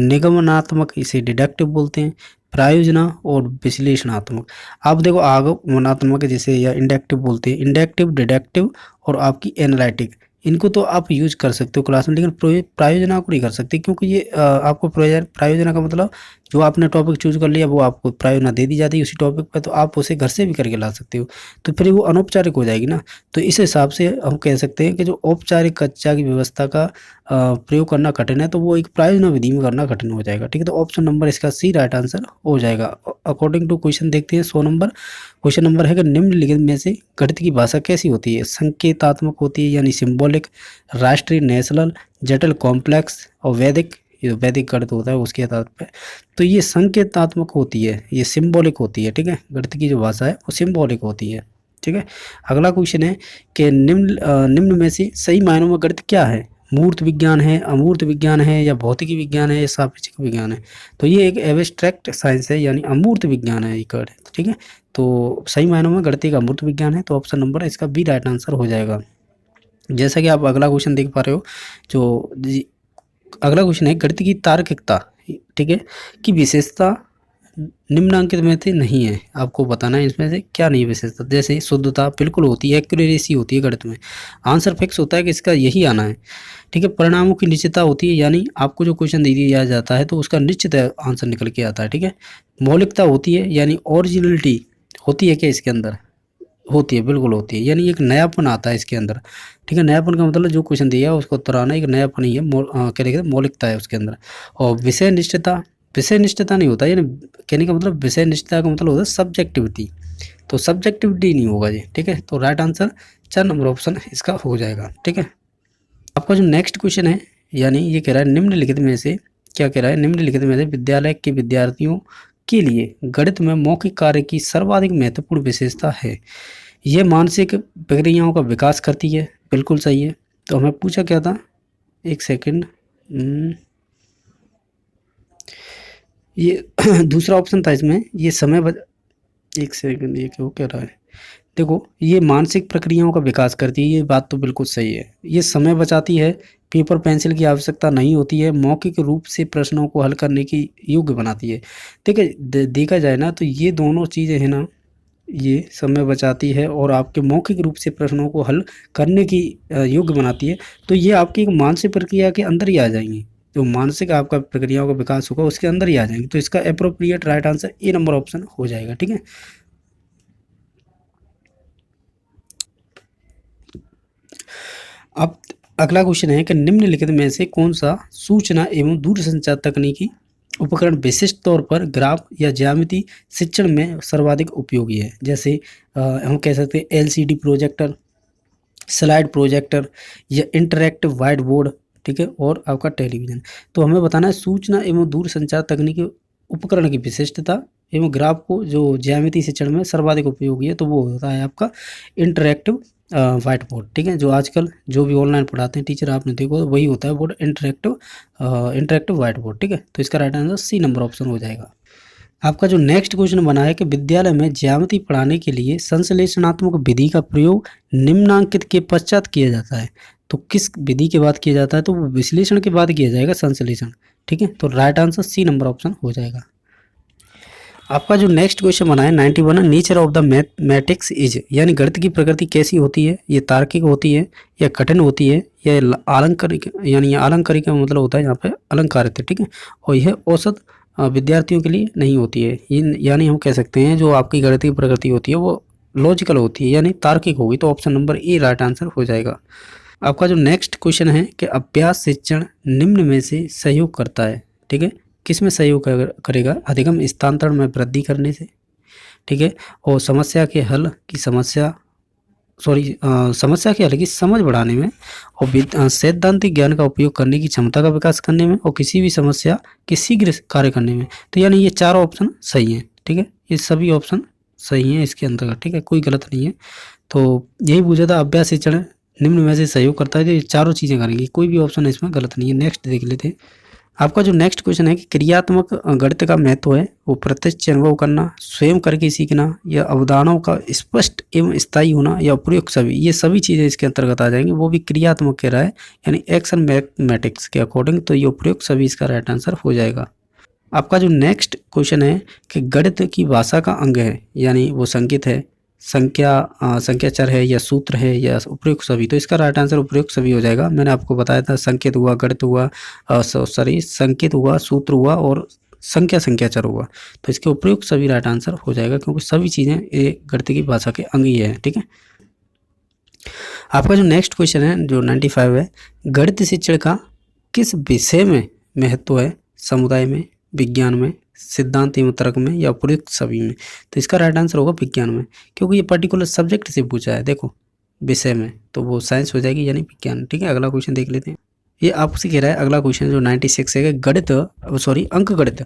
निगमनात्मक, इसे डिडक्टिव बोलते हैं। प्रायोजना और विश्लेषणात्मक। आप देखो आगमनात्मक जैसे या इंडक्टिव बोलते हैं, इंडक्टिव, डिडक्टिव और आपकी एनालिटिक, इनको तो आप यूज कर सकते हो क्लास में, लेकिन प्रायोजना को नहीं कर सकते, क्योंकि ये आपको प्रायोजना का मतलब जो आपने टॉपिक चूज कर लिया वो आपको प्रायोजना दे दी जाती है उसी टॉपिक पर, तो आप उसे घर से भी करके ला सकते हो, तो फिर वो अनौपचारिक हो जाएगी ना। तो इस हिसाब से हम कह सकते हैं कि जो औपचारिक कक्षा की व्यवस्था का प्रयोग करना कठिन है, तो वो एक प्रायोजना विधि में करना कठिन हो जाएगा, ठीक है। तो ऑप्शन नंबर इसका सी राइट आंसर हो जाएगा। अकॉर्डिंग टू क्वेश्चन देखते हैं 100 नंबर। क्वेश्चन नंबर है कि निम्नलिखित में से गणित की भाषा कैसी होती है। संकेतात्मक होती है, यानी सिंबॉलिक, राष्ट्रीय नेशनल, जटिल कॉम्प्लेक्स और वैदिक, ये वैदिक गणित होता है उसके आधार पर। तो ये संकेतात्मक होती है, ये सिंबॉलिक होती है, ठीक है। गणित की जो भाषा है वो सिंबॉलिक होती है, ठीक है। अगला क्वेश्चन है कि निम्न में से सही मायनों में गणित क्या है। मूर्त विज्ञान है, अमूर्त विज्ञान है, या भौतिकी विज्ञान है, या सापेक्षिक विज्ञान है। तो ये एक एब्स्ट्रैक्ट साइंस है, यानी अमूर्त विज्ञान है ये गणित, ठीक है। तो सही मायनों में गणित एक अमूर्त विज्ञान है, तो ऑप्शन नंबर इसका बी राइट आंसर हो जाएगा। जैसा कि आप अगला क्वेश्चन देख पा रहे हो, जो अगला क्वेश्चन है गणित की तार्किकता, ठीक है, की विशेषता निम्नांकित में से नहीं है। आपको बताना है इसमें से क्या नहीं है विशेषता। जैसे शुद्धता बिल्कुल होती है, एक्यूरेसी होती है गणित में। आंसर फिक्स होता है कि इसका यही आना है, ठीक है। परिणामों की निश्चितता होती है, यानी आपको जो क्वेश्चन दे दिया जाता है तो उसका निश्चित आंसर निकल के आता है, ठीक है। मौलिकता होती है, यानी ओरिजिनलिटी होती है क्या इसके अंदर, होती है, बिल्कुल होती है, यानी एक नयापन आता है इसके अंदर, ठीक है। नयापन का मतलब जो क्वेश्चन दिया है उसको उत्तर आना एक नयापन ही है, क्या कहते हैं, मौलिकता है उसके अंदर। और विषय निष्ठता, विषय निष्ठता नहीं होता, यानी कहने का मतलब विषय निष्ठता का मतलब होता है सब्जेक्टिविटी, तो सब्जेक्टिविटी नहीं होगा ये, ठीक है। तो राइट आंसर 4 नंबर ऑप्शन इसका हो जाएगा, ठीक है। आपका जो नेक्स्ट क्वेश्चन है, यानी ये कह रहा है निम्नलिखित में से, क्या कह रहा है, निम्नलिखित में से विद्यालय के विद्यार्थियों के लिए गणित में मौखिक कार्य की सर्वाधिक महत्वपूर्ण विशेषता है। यह मानसिक प्रक्रियाओं का विकास करती है, बिल्कुल सही है। तो हमें पूछा क्या था, एक सेकंड, ये दूसरा ऑप्शन था इसमें, ये एक सेकंड, ये क्यों कह रहा है, देखो ये मानसिक प्रक्रियाओं का विकास करती है, ये बात तो बिल्कुल सही है। ये समय बचाती है, पेपर पेंसिल की आवश्यकता नहीं होती है, मौखिक रूप से प्रश्नों को हल करने की योग्य बनाती है, ठीक है। देखा जाए ना तो ये दोनों चीज़ें हैं ना, ये समय बचाती है और आपके मौखिक रूप से प्रश्नों को हल करने की योग्य बनाती है, तो ये आपकी एक मानसिक प्रक्रिया के अंदर ही आ जाएंगी, जो मानसिक आपका प्रक्रियाओं का विकास होगा उसके अंदर ही आ जाएंगे। तो इसका appropriate right answer A number option हो जाएगा। ठीक है, अब अगला क्वेश्चन है कि निम्नलिखित में से कौन सा सूचना एवं दूरसंचार तकनीकी उपकरण विशिष्ट तौर पर ग्राफ या ज्यामिति शिक्षण में सर्वाधिक उपयोगी है। जैसे हम कह सकते हैं एलसीडी प्रोजेक्टर, स्लाइड प्रोजेक्टर या इंटरैक्टिव वाइट बोर्ड, ठीक है, और आपका टेलीविजन। तो हमें बताना है सूचना एवं दूरसंचार तकनीकी उपकरण की विशिष्टता एवं ग्राफ को जो ज्यामिति शिक्षण में सर्वाधिक उपयोगी है, तो वो होता है आपका इंटरैक्टिव वाइट बोर्ड। ठीक है, जो आजकल जो भी ऑनलाइन पढ़ाते हैं टीचर, आपने देखो वही होता है बोर्ड, इंटरैक्टिव वाइट बोर्ड। ठीक है, तो इसका right answer C number option हो जाएगा। आपका जो नेक्स्ट क्वेश्चन बना है कि विद्यालय में ज्यामिति पढ़ाने के लिए संश्लेषणात्मक विधि का प्रयोग निम्नांकित के पश्चात किया जाता है। तो किस विधि के बाद किया जाता है? तो वो विश्लेषण के बाद किया जाएगा, संश्लेषण। ठीक है, तो right answer C number option हो जाएगा। आपका जो नेक्स्ट क्वेश्चन बना है 91, nature of the mathematics is, यानी गणित की प्रकृति कैसी होती है? ये तार्किक होती है या कठिन होती है या आलंकारिक, यानी आलंकारिक का मतलब होता है यहाँ पे अलंकारिक। ठीक है, और यह औसत विद्यार्थियों के लिए नहीं होती है। यानी हम कह सकते हैं जो आपकी गणित की प्रकृति होती है वो लॉजिकल होती है, यानी तार्किक होगी। तो option number A right answer हो जाएगा। आपका जो नेक्स्ट क्वेश्चन है कि अभ्यास शिक्षण निम्न में से सहयोग करता है। ठीक है, किस में सहयोग करेगा? अधिगम स्थानांतरण में वृद्धि करने से, ठीक है, और समस्या के हल की समझ बढ़ाने में, और सैद्धांतिक ज्ञान का उपयोग करने की क्षमता का विकास करने में, और किसी भी समस्या के शीघ्र कार्य करने में। तो यानी ये चारों ऑप्शन सही हैं। ठीक है, ये सभी ऑप्शन सही हैं इसके अंतर्गत। ठीक है, कोई गलत नहीं है। तो यही पूछा था, अभ्यास शिक्षण निम्न में से सहयोग करता है, तो ये चारों चीज़ें करेंगी, कोई भी ऑप्शन इसमें गलत नहीं है। नेक्स्ट देख लेते हैं। आपका जो नेक्स्ट क्वेश्चन है कि क्रियात्मक गणित का महत्व है वो प्रत्यक्ष अनुभव करना, स्वयं करके सीखना, या अवधारणाओं का स्पष्ट एवं स्थायी होना, या उपयुक्त सभी, ये सभी चीज़ें इसके अंतर्गत आ जाएंगी। वो भी क्रियात्मक कह रहा है, यानी एक्शन मैथमेटिक्स के अकॉर्डिंग, तो ये उपयुक्त सभी इसका राइट आंसर हो जाएगा। आपका जो नेक्स्ट क्वेश्चन है कि गणित की भाषा का अंग है, यानी वो संकेत है, संख्या चर है, या सूत्र है, या उपयुक्त सभी। तो इसका राइट आंसर उपयुक्त सभी हो जाएगा। मैंने आपको बताया था संकेत हुआ, गणित हुआ, संकेत हुआ, सूत्र हुआ, और संख्या चर हुआ। तो इसके उपयुक्त सभी राइट आंसर हो जाएगा, क्योंकि सभी चीज़ें ये गणित की भाषा के अंग ही है। ठीक है, आपका जो नेक्स्ट क्वेश्चन है जो 95 है, गणित शिक्षण का किस विषय में महत्व है? समुदाय में, विज्ञान में, सिद्धांत एवं तर्क में, या उपयुक्त सभी में? तो इसका राइट आंसर होगा विज्ञान में, क्योंकि ये पर्टिकुलर सब्जेक्ट से पूछा है। देखो विषय में, तो वो साइंस हो जाएगी, यानी विज्ञान। ठीक है, अगला क्वेश्चन देख लेते हैं। ये आपसे कह रहा है अगला क्वेश्चन जो 96 है, अंक गणित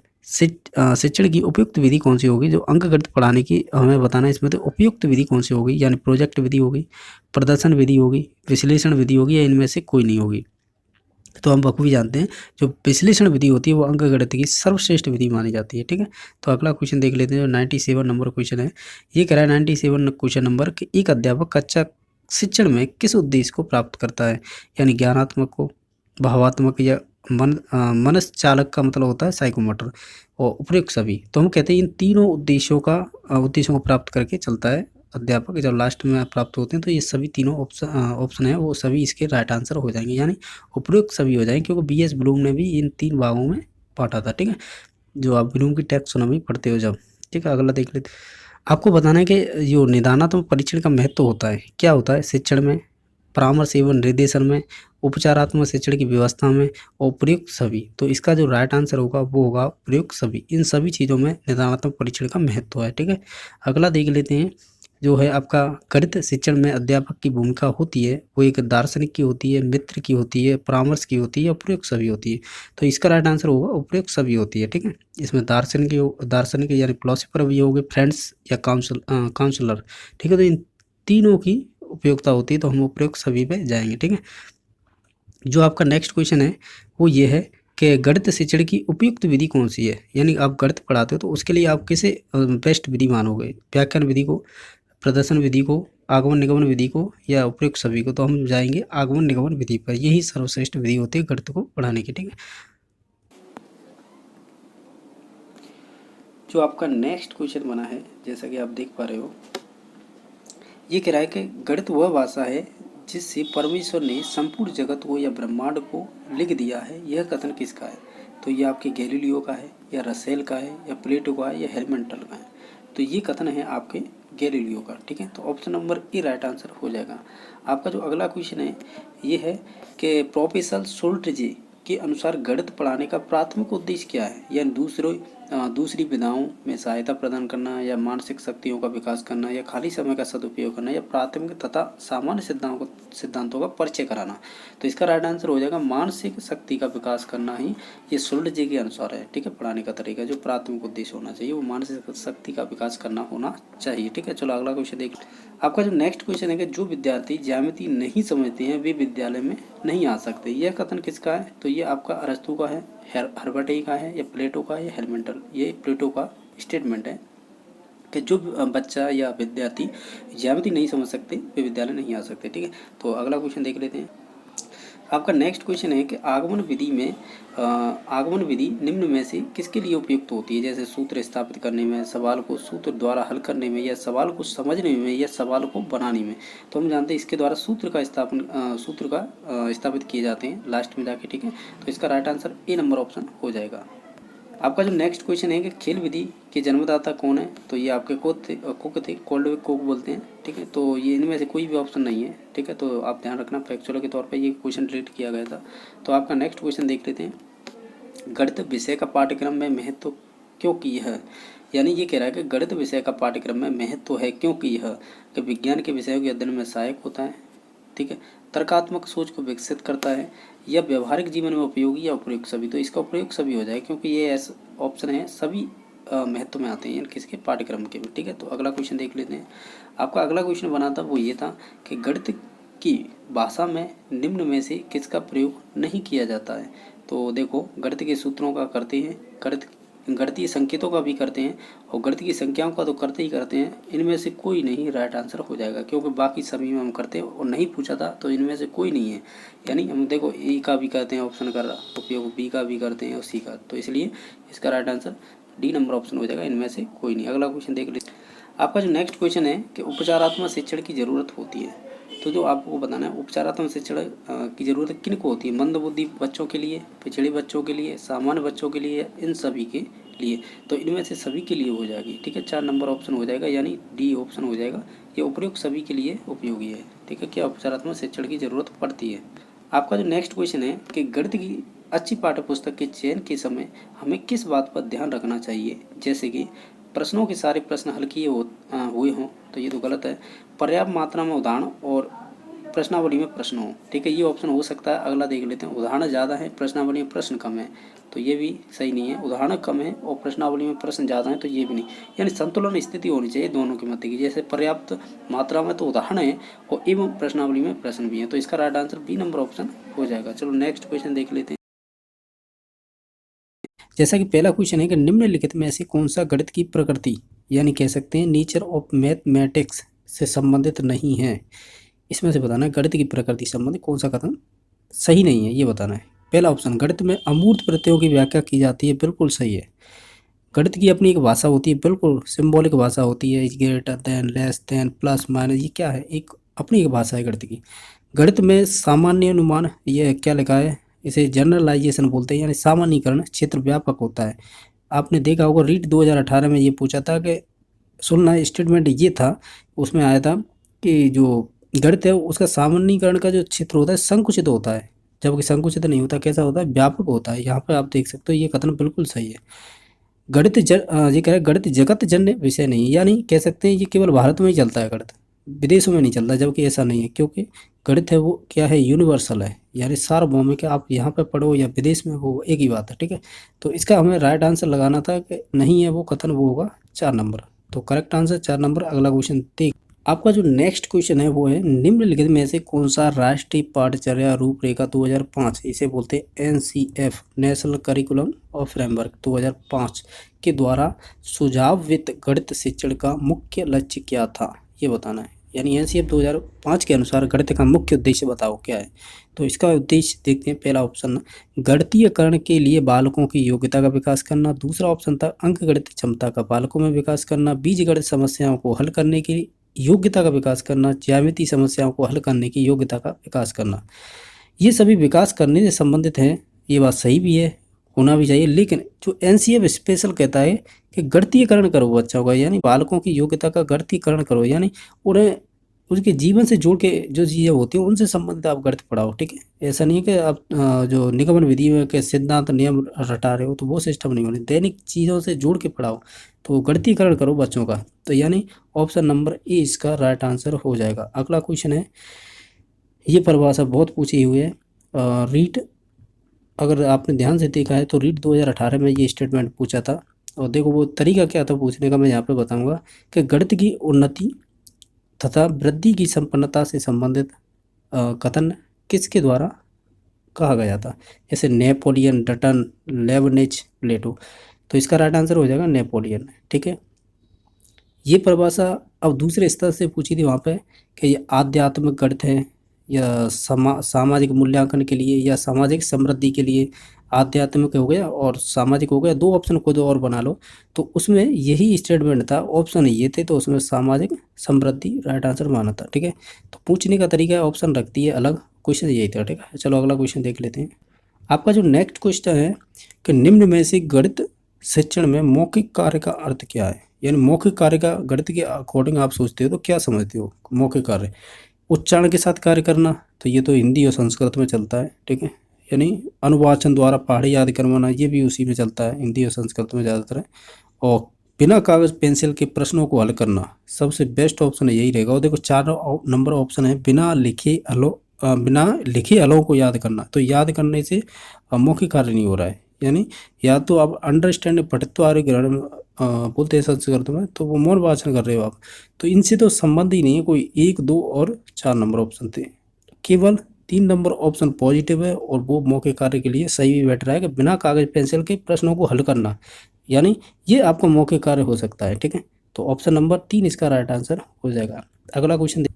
शिक्षण की उपयुक्त विधि कौन सी होगी? जो अंक गणित पढ़ाने की हमें बताना है इसमें, तो उपयुक्त विधि कौन सी होगी? यानी प्रोजेक्ट विधि होगी, प्रदर्शन विधि होगी, विश्लेषण विधि होगी, या इनमें से कोई नहीं होगी? तो हम बखूबी जानते हैं जो विश्लेषण विधि होती है वो अंक गणित की सर्वश्रेष्ठ विधि मानी जाती है। ठीक है, तो अगला क्वेश्चन देख लेते हैं जो 97 नंबर क्वेश्चन है। ये कह रहा है 97 क्वेश्चन नंबर कि एक अध्यापक कक्षा शिक्षण में किस उद्देश्य को प्राप्त करता है? यानी ज्ञानात्मक को, भावात्मक, या मनस चालक का मतलब होता है साइकोमोटर, और उपयुक्त सभी। तो हम कहते हैं इन तीनों उद्देश्यों को प्राप्त करके चलता है अध्यापक। जब लास्ट में प्राप्त होते हैं तो ये सभी तीनों ऑप्शन है वो सभी इसके राइट आंसर हो जाएंगे, यानी उपयुक्त सभी हो जाएंगे, क्योंकि बीएस ब्लूम ने भी इन 3 भागों में बांटा था। ठीक है, जो आप ब्लूम की टैक्सोनॉमी पढ़ते हो जब। ठीक है, अगला देख लेते। आपको बताना है कि जो निदानात्मक परीक्षण का महत्व होता है, क्या होता है शिक्षण में, परामर्श एवं निर्देशन में, उपचारात्मक शिक्षण की व्यवस्था में, और उपयुक्त सभी। तो इसका जो राइट आंसर होगा वो होगा उपयुक्त सभी। इन सभी चीज़ों में निदानात्मक परीक्षण का महत्व है। ठीक है, अगला देख लेते हैं जो है आपका गणित शिक्षण में अध्यापक की भूमिका होती है वो एक दार्शनिक की होती है, मित्र की होती है, परामर्श की होती है, उपयुक्त सभी होती है। तो इसका राइट आंसर होगा उपयुक्त सभी होती है। ठीक है, इसमें दार्शनिक यानी फिलोसोफर भी होंगे, फ्रेंड्स, या काउंसलर। ठीक है, तो इन तीनों की उपयोगिता होती है, तो हम उपयुक्त सभी पे जाएंगे। ठीक है, जो आपका नेक्स्ट क्वेश्चन है वो ये है कि गणित शिक्षण की उपयुक्त विधि कौन सी है? यानी आप गणित पढ़ाते हो तो उसके लिए आप किसे बेस्ट विधि मानोगे? व्याख्यान विधि को, प्रदर्शन विधि को, आगमन निगमन विधि को, या उपयुक्त सभी को? तो हम जाएंगे आगमन निगमन विधि पर। यही सर्वश्रेष्ठ विधि होती है गणित को पढ़ाने की। ठीक है, जो आपका नेक्स्ट क्वेश्चन बना है जैसा कि आप देख पा रहे हो, ये कह रहा है कि गणित वह भाषा है जिससे परमेश्वर ने संपूर्ण जगत को या ब्रह्मांड को लिख दिया है, यह कथन किसका है? तो ये आपके गैलीलियो का है, या रसेल का है, या प्लेटो का है, या हेलमेंटल का है? तो ये कथन है आपके गैलीलियो का। ठीक है, तो option number A right answer हो जाएगा। आपका जो अगला क्वेश्चन है ये है कि प्रोफेसर शोल्ट्जे के अनुसार गणित पढ़ाने का प्राथमिक उद्देश्य क्या है? या दूसरी विधाओं में सहायता प्रदान करना, या मानसिक शक्तियों का विकास करना, या खाली समय का सदुपयोग करना, या प्राथमिक तथा सामान्य सिद्धांतों का परिचय कराना? तो इसका राइट आंसर हो जाएगा मानसिक शक्ति का विकास करना ही ये शोल्ट्जे के अनुसार है। ठीक है, पढ़ाने का तरीका जो प्राथमिक उद्देश्य होना चाहिए वो मानसिक शक्ति का विकास करना होना चाहिए। ठीक है, चलो अगला क्वेश्चन देख। आपका जो नेक्स्ट क्वेश्चन है कि जो विद्यार्थी ज्यामिति नहीं समझते हैं वे विद्यालय में नहीं आ सकते, यह कथन किसका है? तो ये आपका अरस्तू का है, हर्बर्टे का है, या प्लेटो का है, या हेलमेंटल? ये प्लेटो का स्टेटमेंट है कि जो बच्चा या विद्यार्थी ज्यामिति नहीं समझ सकते वे विद्यालय नहीं आ सकते। ठीक है, तो अगला क्वेश्चन देख लेते हैं। आपका नेक्स्ट क्वेश्चन है कि आगमन विधि निम्न में से किसके लिए उपयुक्त होती है? जैसे सूत्र स्थापित करने में, सवाल को सूत्र द्वारा हल करने में, या सवाल को समझने में, या सवाल को बनाने में? तो हम जानते हैं इसके द्वारा सूत्र का स्थापित किए जाते हैं लास्ट में जाके। ठीक है, तो इसका right answer A number option हो जाएगा। आपका जो नेक्स्ट क्वेश्चन है कि खेल विधि के जन्मदाता कौन है? तो ये आपके कुक थे, कोल्डवेक कुक बोलते हैं। ठीक है, तो ये इनमें से कोई भी ऑप्शन नहीं है। ठीक है, तो आप ध्यान रखना, फैक्चुअल के तौर पे ये क्वेश्चन डिलीट किया गया था। तो आपका नेक्स्ट क्वेश्चन देख लेते हैं। गणित विषय का पाठ्यक्रम में महत्व क्यों की है? यानी ये कह रहा है कि गणित विषय का पाठ्यक्रम में महत्व है क्योंकि यह कि विज्ञान के विषयों के अध्ययन में सहायक होता है। ठीक है, तर्कात्मक सोच को विकसित करता है, या व्यवहारिक जीवन में उपयोगी या उपयुक्त सभी? तो इसका उपयुक्त सभी हो जाए, क्योंकि ये ऐसा ऑप्शन है सभी महत्व में आते हैं किसके पाठ्यक्रम के भी। ठीक है, तो अगला क्वेश्चन देख लेते हैं। आपका अगला क्वेश्चन बना था वो ये था कि गणित की भाषा में निम्न में से किसका प्रयोग नहीं किया जाता है? तो देखो, गणित के सूत्रों का करते हैं, गणितीय संकेतों का भी करते हैं, और गणित की संख्याओं का तो करते ही करते हैं। इनमें से कोई नहीं राइट आंसर हो जाएगा, क्योंकि बाकी सभी में हम करते हैं और नहीं पूछा था, तो इनमें से कोई नहीं है। यानी हम देखो ए का भी करते हैं ऑप्शन का उपयोग, बी का भी करते हैं और सी का, तो इसलिए इसका right answer D number option हो जाएगा, इनमें से कोई नहीं। अगला क्वेश्चन देख लीजिए। आपका जो नेक्स्ट क्वेश्चन है कि उपचारात्मक शिक्षण की ज़रूरत होती है, तो जो आपको बताना है उपचारात्मक शिक्षण की ज़रूरत किन को होती है? मंदबुद्धि बच्चों के लिए, पिछड़े बच्चों के लिए, सामान्य बच्चों के लिए, इन सभी के लिए? तो इनमें से सभी के लिए हो जाएगी। ठीक है, 4 नंबर ऑप्शन हो जाएगा, यानी डी ऑप्शन हो जाएगा। ये उपयुक्त सभी के लिए उपयोगी है। ठीक है, क्या उपचारात्मक शिक्षण की ज़रूरत पड़ती है? आपका जो नेक्स्ट क्वेश्चन है कि गणित की अच्छी पाठ्य पुस्तक के चयन के समय हमें किस बात पर ध्यान रखना चाहिए? जैसे कि प्रश्नों के सारे प्रश्न हल किए हुए हों, तो ये तो गलत है। पर्याप्त मात्रा में उदाहरण और प्रश्नावली में प्रश्न हो। ठीक है, ये ऑप्शन हो सकता है। अगला देख लेते हैं। उदाहरण ज़्यादा है, प्रश्नावली में प्रश्न कम है, तो ये भी सही नहीं है। उदाहरण कम है और प्रश्नावली में प्रश्न ज़्यादा है, तो ये भी नहीं। यानी संतुलन स्थिति होनी चाहिए दोनों के मध्य की। जैसे पर्याप्त मात्रा में तो उदाहरण है और एवं प्रश्नावली में प्रश्न भी है, तो इसका right answer B number option हो जाएगा। चलो नेक्स्ट क्वेश्चन देख लेते हैं। जैसा कि पहला क्वेश्चन है कि निम्नलिखित में से कौन सा गणित की प्रकृति यानी कह सकते हैं नेचर ऑफ मैथमेटिक्स से संबंधित नहीं है? इसमें से बताना है गणित की प्रकृति संबंधित कौन सा कथन सही नहीं है, ये बताना है। पहला ऑप्शन, गणित में अमूर्त प्रत्ययों की व्याख्या की जाती है, बिल्कुल सही है। गणित की अपनी एक भाषा होती है, बिल्कुल सिंबॉलिक भाषा होती है, greater than, less than, plus minus, ये क्या है, एक अपनी एक भाषा है गणित की। गणित में सामान्य अनुमान, ये क्या लिखा है, इसे जनरलाइजेशन बोलते हैं, यानी सामान्यीकरण क्षेत्र व्यापक होता है। आपने देखा होगा रीट 2018 में ये पूछा था कि सुनना स्टेटमेंट ये था, उसमें आया था कि जो गणित है उसका सामान्यीकरण का जो क्षेत्र होता है संकुचित होता है, जबकि संकुचित नहीं होता, कैसा होता है, व्यापक होता है। यहाँ पर आप देख सकते हो ये कथन बिल्कुल सही है। ये कह रहे गणित जगत जन्य विषय नहीं है, यानी कह सकते हैं ये केवल भारत में ही चलता है गणित, विदेशों में नहीं चलता, जबकि ऐसा नहीं है, क्योंकि गणित है वो क्या है, यूनिवर्सल है, यानी सार्वभौमिक है। आप यहाँ पे पढ़ो या विदेश में हो, एक ही बात है। ठीक है, तो इसका हमें राइट आंसर लगाना था कि नहीं है वो कथन, वो होगा 4 नंबर। तो करेक्ट आंसर 4 नंबर। अगला क्वेश्चन देख। आपका जो नेक्स्ट क्वेश्चन है वो है निम्नलिखित में से कौन सा राष्ट्रीय पाठ्यचर्या रूपरेखा 2005, इसे बोलते हैं एनसीएफ, नेशनल करिकुलम और फ्रेमवर्क 2005 के द्वारा सुझावित गणित शिक्षण का मुख्य लक्ष्य क्या था, ये बताना है। यानी एनसीएफ 2005 के अनुसार गणित का मुख्य उद्देश्य बताओ क्या है? तो इसका उद्देश्य देखते हैं। पहला ऑप्शन, गणितीयकरण के लिए बालकों की योग्यता का विकास करना। दूसरा ऑप्शन था अंकगणित क्षमता का बालकों में विकास करना। बीजगणित समस्याओं को हल करने के योग्यता का विकास करना, ज्यामितीय समस्याओं को हल करने की योग्यता का विकास करना, ये सभी विकास करने से संबंधित हैं। ये बात सही भी है, होना भी चाहिए, लेकिन जो एनसीएफ स्पेशल कहता है कि गणितीयकरण करो बच्चों का, यानी बालकों की योग्यता का गणितीयकरण करो, यानी उन्हें उसके जीवन से जोड़ के जो चीज़ें होती हैं उनसे संबंधित आप गणित पढ़ाओ। ठीक है, ऐसा नहीं है कि आप जो निगमन विधि में के सिद्धांत नियम रटा रहे हो, तो वो सिस्टम नहीं होने, दैनिक चीज़ों से जोड़ के पढ़ाओ, तो गणितीयकरण करो बच्चों का। तो यानी ऑप्शन नंबर ए इसका राइट आंसर हो जाएगा। अगला क्वेश्चन है, ये परिभाषा बहुत पूछी हुई है। रीट, अगर आपने ध्यान से देखा है तो रीट 2018 में ये स्टेटमेंट पूछा था, और देखो वो तरीका क्या था पूछने का, मैं यहाँ पे बताऊंगा कि गणित की उन्नति तथा वृद्धि की संपन्नता से संबंधित कथन किसके द्वारा कहा गया था, जैसे नेपोलियन, डटन, लेबनिज, प्लेटो। तो इसका राइट आंसर हो जाएगा नेपोलियन। ठीक है, ये परिभाषा अब दूसरे स्तर से पूछी थी वहाँ पे कि ये आध्यात्मिक गणित है या सामाजिक मूल्यांकन के लिए या सामाजिक समृद्धि के लिए। आध्यात्मिक हो गया और सामाजिक हो गया, दो ऑप्शन खुद और बना लो। तो उसमें यही स्टेटमेंट था, ऑप्शन ये थे, तो उसमें सामाजिक समृद्धि राइट आंसर माना था। ठीक है, तो पूछने का तरीका ऑप्शन रखती है अलग, क्वेश्चन यही था। ठीक है, चलो अगला क्वेश्चन देख लेते हैं। आपका जो नेक्स्ट क्वेश्चन है कि निम्न में से गणित शिक्षण में मौखिक कार्य का अर्थ क्या है, यानी मौखिक कार्य का गणित के अकॉर्डिंग आप सोचते हो तो क्या समझते हो मौखिक कार्य? उच्चारण के साथ कार्य करना, तो ये तो हिंदी और संस्कृत में चलता है। ठीक है, यानी अनुवाचन द्वारा पहाड़ी याद करवाना, ये भी उसी में चलता है, हिंदी और संस्कृत में ज़्यादातर है। और बिना कागज पेंसिल के प्रश्नों को हल करना, सबसे बेस्ट ऑप्शन यही रहेगा। और देखो 4 नंबर ऑप्शन है, बिना लिखे हलों को याद करना, तो याद करने से मौखिक कार्य नहीं हो रहा है, यानी या तो आप अंडरस्टैंड पठित्वार्य ग्रहण बोलते हैं संस्कृत में, तो वो मौन वाचन कर रहे हो आप, तो इनसे तो संबंध ही नहीं है कोई। 1, 2 और 4 नंबर ऑप्शन थे, केवल 3 नंबर ऑप्शन पॉजिटिव है, और वो मौखिक कार्य के लिए सही भी बैठ रहा है कि बिना कागज पेंसिल के प्रश्नों को हल करना, यानी ये आपका मौखिक कार्य हो सकता है। ठीक है, तो ऑप्शन नंबर 3 इसका राइट आंसर हो जाएगा। अगला क्वेश्चन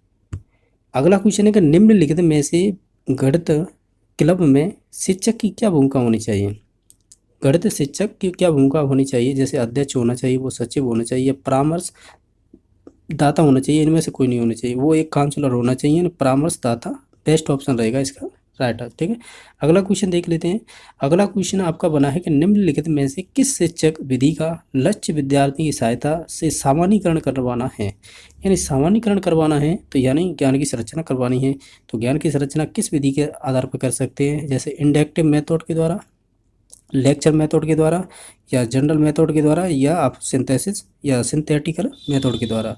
अगला क्वेश्चन है कि निम्नलिखित में से गणित क्लब में शिक्षक की क्या भूमिका होनी चाहिए? गणित शिक्षक की क्या भूमिका होनी चाहिए? जैसे अध्यक्ष होना चाहिए, वो सचिव होना चाहिए, परामर्श दाता होना चाहिए, इनमें से कोई नहीं होना चाहिए, वो एक काउंसलर होना चाहिए, परामर्श दाता बेस्ट ऑप्शन रहेगा इसका राइट आंसर। ठीक है, अगला क्वेश्चन देख लेते हैं। अगला क्वेश्चन आपका बना है कि निम्नलिखित में से किस शिक्षक विधि का लक्ष्य विद्यार्थी की सहायता से सामान्यीकरण करवाना है? यानी सामान्यीकरण करवाना है, तो यानी ज्ञान की संरचना करवानी है। तो ज्ञान की संरचना किस विधि के आधार पर कर सकते हैं? जैसे इंडक्टिव मेथड के द्वारा, लेक्चर मेथड के द्वारा, या जनरल मेथड के द्वारा, या आप सिंथेसिस या सिंथेटिकल मेथड के द्वारा।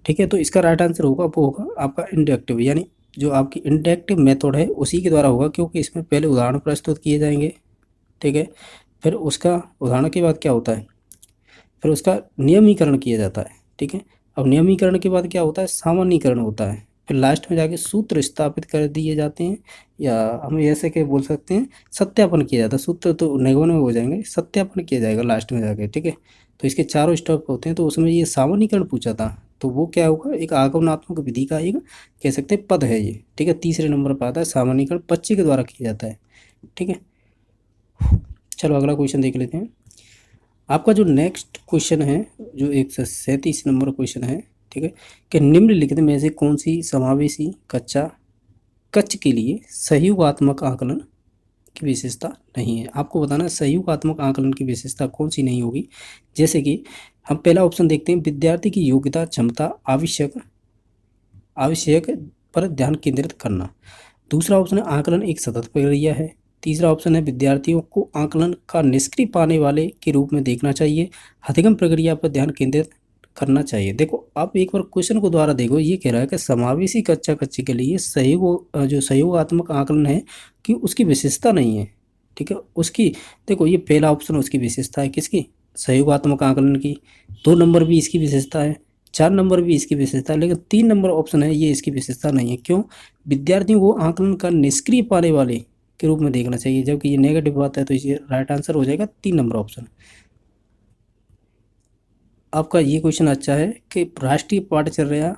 ठीक है, तो इसका राइट आंसर होगा वो होगा आपका इंडक्टिव, यानी जो आपकी इंडक्टिव मेथड है उसी के द्वारा होगा, क्योंकि इसमें पहले उदाहरण प्रस्तुत किए जाएंगे। ठीक है, फिर उसका उदाहरण के बाद क्या होता है, फिर उसका नियमीकरण किया जाता है। ठीक है, अब नियमीकरण के बाद क्या होता है, सामान्यीकरण होता है, फिर लास्ट में जाके सूत्र स्थापित कर दिए जाते हैं, या हम ऐसे के बोल सकते हैं सत्यापन किया जाता है। सूत्र तो निगमन में हो जाएंगे, सत्यापन किया जाएगा लास्ट में जाके। ठीक है, तो इसके चारों स्टेप होते हैं, तो उसमें ये सामान्यीकरण पूछा था, तो वो क्या होगा, एक आगमनात्मक विधि का एक कह सकते हैं पद है ये। ठीक है, तीसरे नंबर पर आता है, सामान्यीकरण बच्चे के द्वारा किया जाता है। ठीक है, चलो अगला क्वेश्चन देख लेते हैं। आपका जो नेक्स्ट क्वेश्चन है, जो 137 नंबर क्वेश्चन है, ठीक है, कि निम्नलिखित में से कौन सी समावेशी कच्च के लिए सहयोगात्मक आकलन की विशेषता नहीं है? आपको बताना है सहयोगात्मक आकलन की विशेषता कौन सी नहीं होगी। जैसे कि हम पहला ऑप्शन देखते हैं, विद्यार्थी की योग्यता, क्षमता, आवश्यक पर ध्यान केंद्रित करना। दूसरा ऑप्शन है आकलन एक सतत प्रक्रिया है। तीसरा ऑप्शन है विद्यार्थियों को आकलन का निष्क्रिय पाने वाले के रूप में देखना चाहिए। अधिगम प्रक्रिया पर ध्यान केंद्रित करना चाहिए। देखो आप एक बार क्वेश्चन को दोबारा देखो, ये कह रहा है कि समावेशी कच्चा कच्चे के लिए जो सहयोगात्मक आकलन है कि उसकी विशेषता नहीं है। ठीक है, उसकी देखो ये पहला ऑप्शन उसकी विशेषता है, किसकी, सहयोगात्मक आकलन की। 2 नंबर भी इसकी विशेषता है, 4 नंबर भी इसकी विशेषता है, लेकिन 3 नंबर ऑप्शन है ये इसकी विशेषता नहीं है। क्यों? विद्यार्थियों को आकलन का निष्क्रिय पाने वाले के रूप में देखना चाहिए, जबकि ये नेगेटिव बात है, तो ये राइट आंसर हो जाएगा 3 नंबर ऑप्शन। आपका ये क्वेश्चन अच्छा है कि राष्ट्रीय पाठ्यचर्या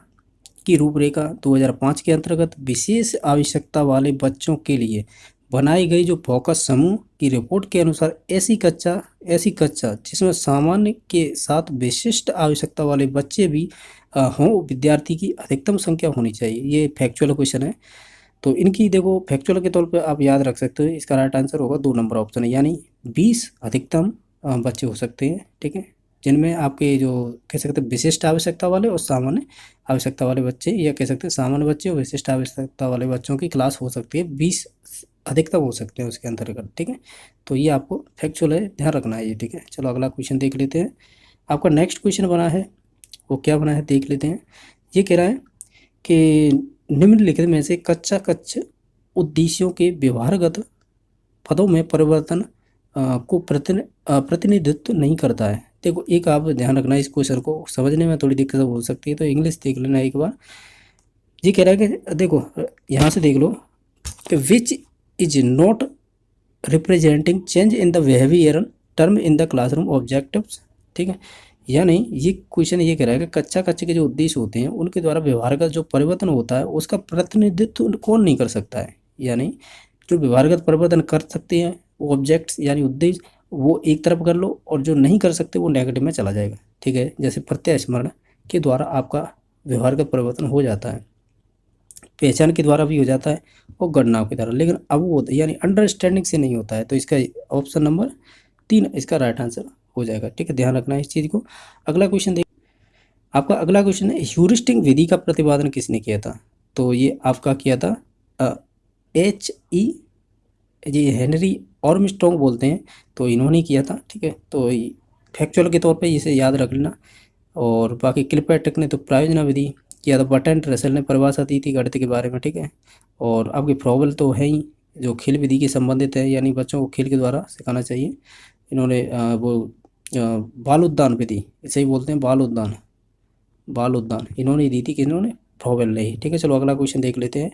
की रूपरेखा 2005 के अंतर्गत विशेष आवश्यकता वाले बच्चों के लिए बनाई गई जो फोकस समूह की रिपोर्ट के अनुसार ऐसी कक्षा जिसमें सामान्य के साथ विशिष्ट आवश्यकता वाले बच्चे भी हो विद्यार्थी की अधिकतम संख्या होनी चाहिए। ये फैक्चुअल क्वेश्चन है। तो इनकी देखो फैक्चुअल के तौर पे आप याद रख सकते हो, इसका राइट आंसर होगा 2 नंबर ऑप्शन है, यानी 20 अधिकतम बच्चे हो सकते हैं, ठीक है, जिनमें आपके जो कह सकते हैं विशिष्ट आवश्यकता वाले और सामान्य आवश्यकता वाले बच्चे, या कह सकते हैं सामान्य बच्चे और विशिष्ट आवश्यकता वाले बच्चों की क्लास हो सकती है, 20 अधिकतम हो सकते हैं उसके अंतर्गत, ठीक है। तो ये आपको फैक्चुअल है, ध्यान रखना है ये, ठीक है। चलो अगला क्वेश्चन देख लेते हैं। आपका नेक्स्ट क्वेश्चन बना है, वो क्या बना है देख लेते हैं। ये कह रहा है कि निम्नलिखित में से कच्चा कच्च उद्देश्यों के व्यवहारगत पदों में परिवर्तन को प्रतिनिधित्व नहीं करता है। देखो एक आप ध्यान रखना, इस क्वेश्चन को समझने में थोड़ी दिक्कत हो सकती है, तो इंग्लिश देख लेना एक बार। ये कह रहा है कि देखो यहाँ से देख लो कि which is not representing change in the behavioural term in the classroom objectives, ठीक है। यानी ये क्वेश्चन ये कह रहा है कि कच्चा कच्चे के जो उद्देश्य होते हैं उनके द्वारा व्यवहार का जो परिवर्तन होता है उसका प्रतिनिधित्व कौन नहीं कर सकता है। यानी जो व्यवहारगत परिवर्तन कर सकते हैं वो ऑब्जेक्ट्स यानी उद्देश्य, वो एक तरफ कर लो, और जो नहीं कर सकते वो नेगेटिव में चला जाएगा, ठीक है। जैसे प्रत्यय स्मरण के द्वारा आपका व्यवहारगत परिवर्तन हो जाता है, पहचान के द्वारा भी हो जाता है और गणनाओं के द्वारा, लेकिन अब वो यानी अंडरस्टैंडिंग से नहीं होता है। तो इसका ऑप्शन नंबर 3 इसका राइट आंसर हो जाएगा, ठीक है, ध्यान रखना है इस चीज़ को। अगला क्वेश्चन देख, आपका अगला क्वेश्चन है ह्यूरिस्टिक विधि का प्रतिपादन किसने किया था। तो ये आपका किया था H.E. ये हेनरी आर्मस्ट्रांग बोलते हैं, तो इन्होंने किया था, ठीक है। तो फैक्चुअल के तौर पे इसे याद रख लेना। और बाकी किलपैट्रिक ने तो प्रायोजना विधि किया था, बर्ट्रैंड रसेल ने परिभाषा दी थी गणित के बारे में, ठीक है। और आपकी फ्रॉबल तो है ही जो खेल विधि के संबंधित है, यानी बच्चों को खेल के द्वारा सिखाना चाहिए। इन्होंने बाल उद्यान विधि, इसे ही बोलते हैं बाल उद्यान इन्होंने दी थी, कि इन्होंने फ्रॉबल ने ही, ठीक है। चलो अगला क्वेश्चन देख लेते हैं।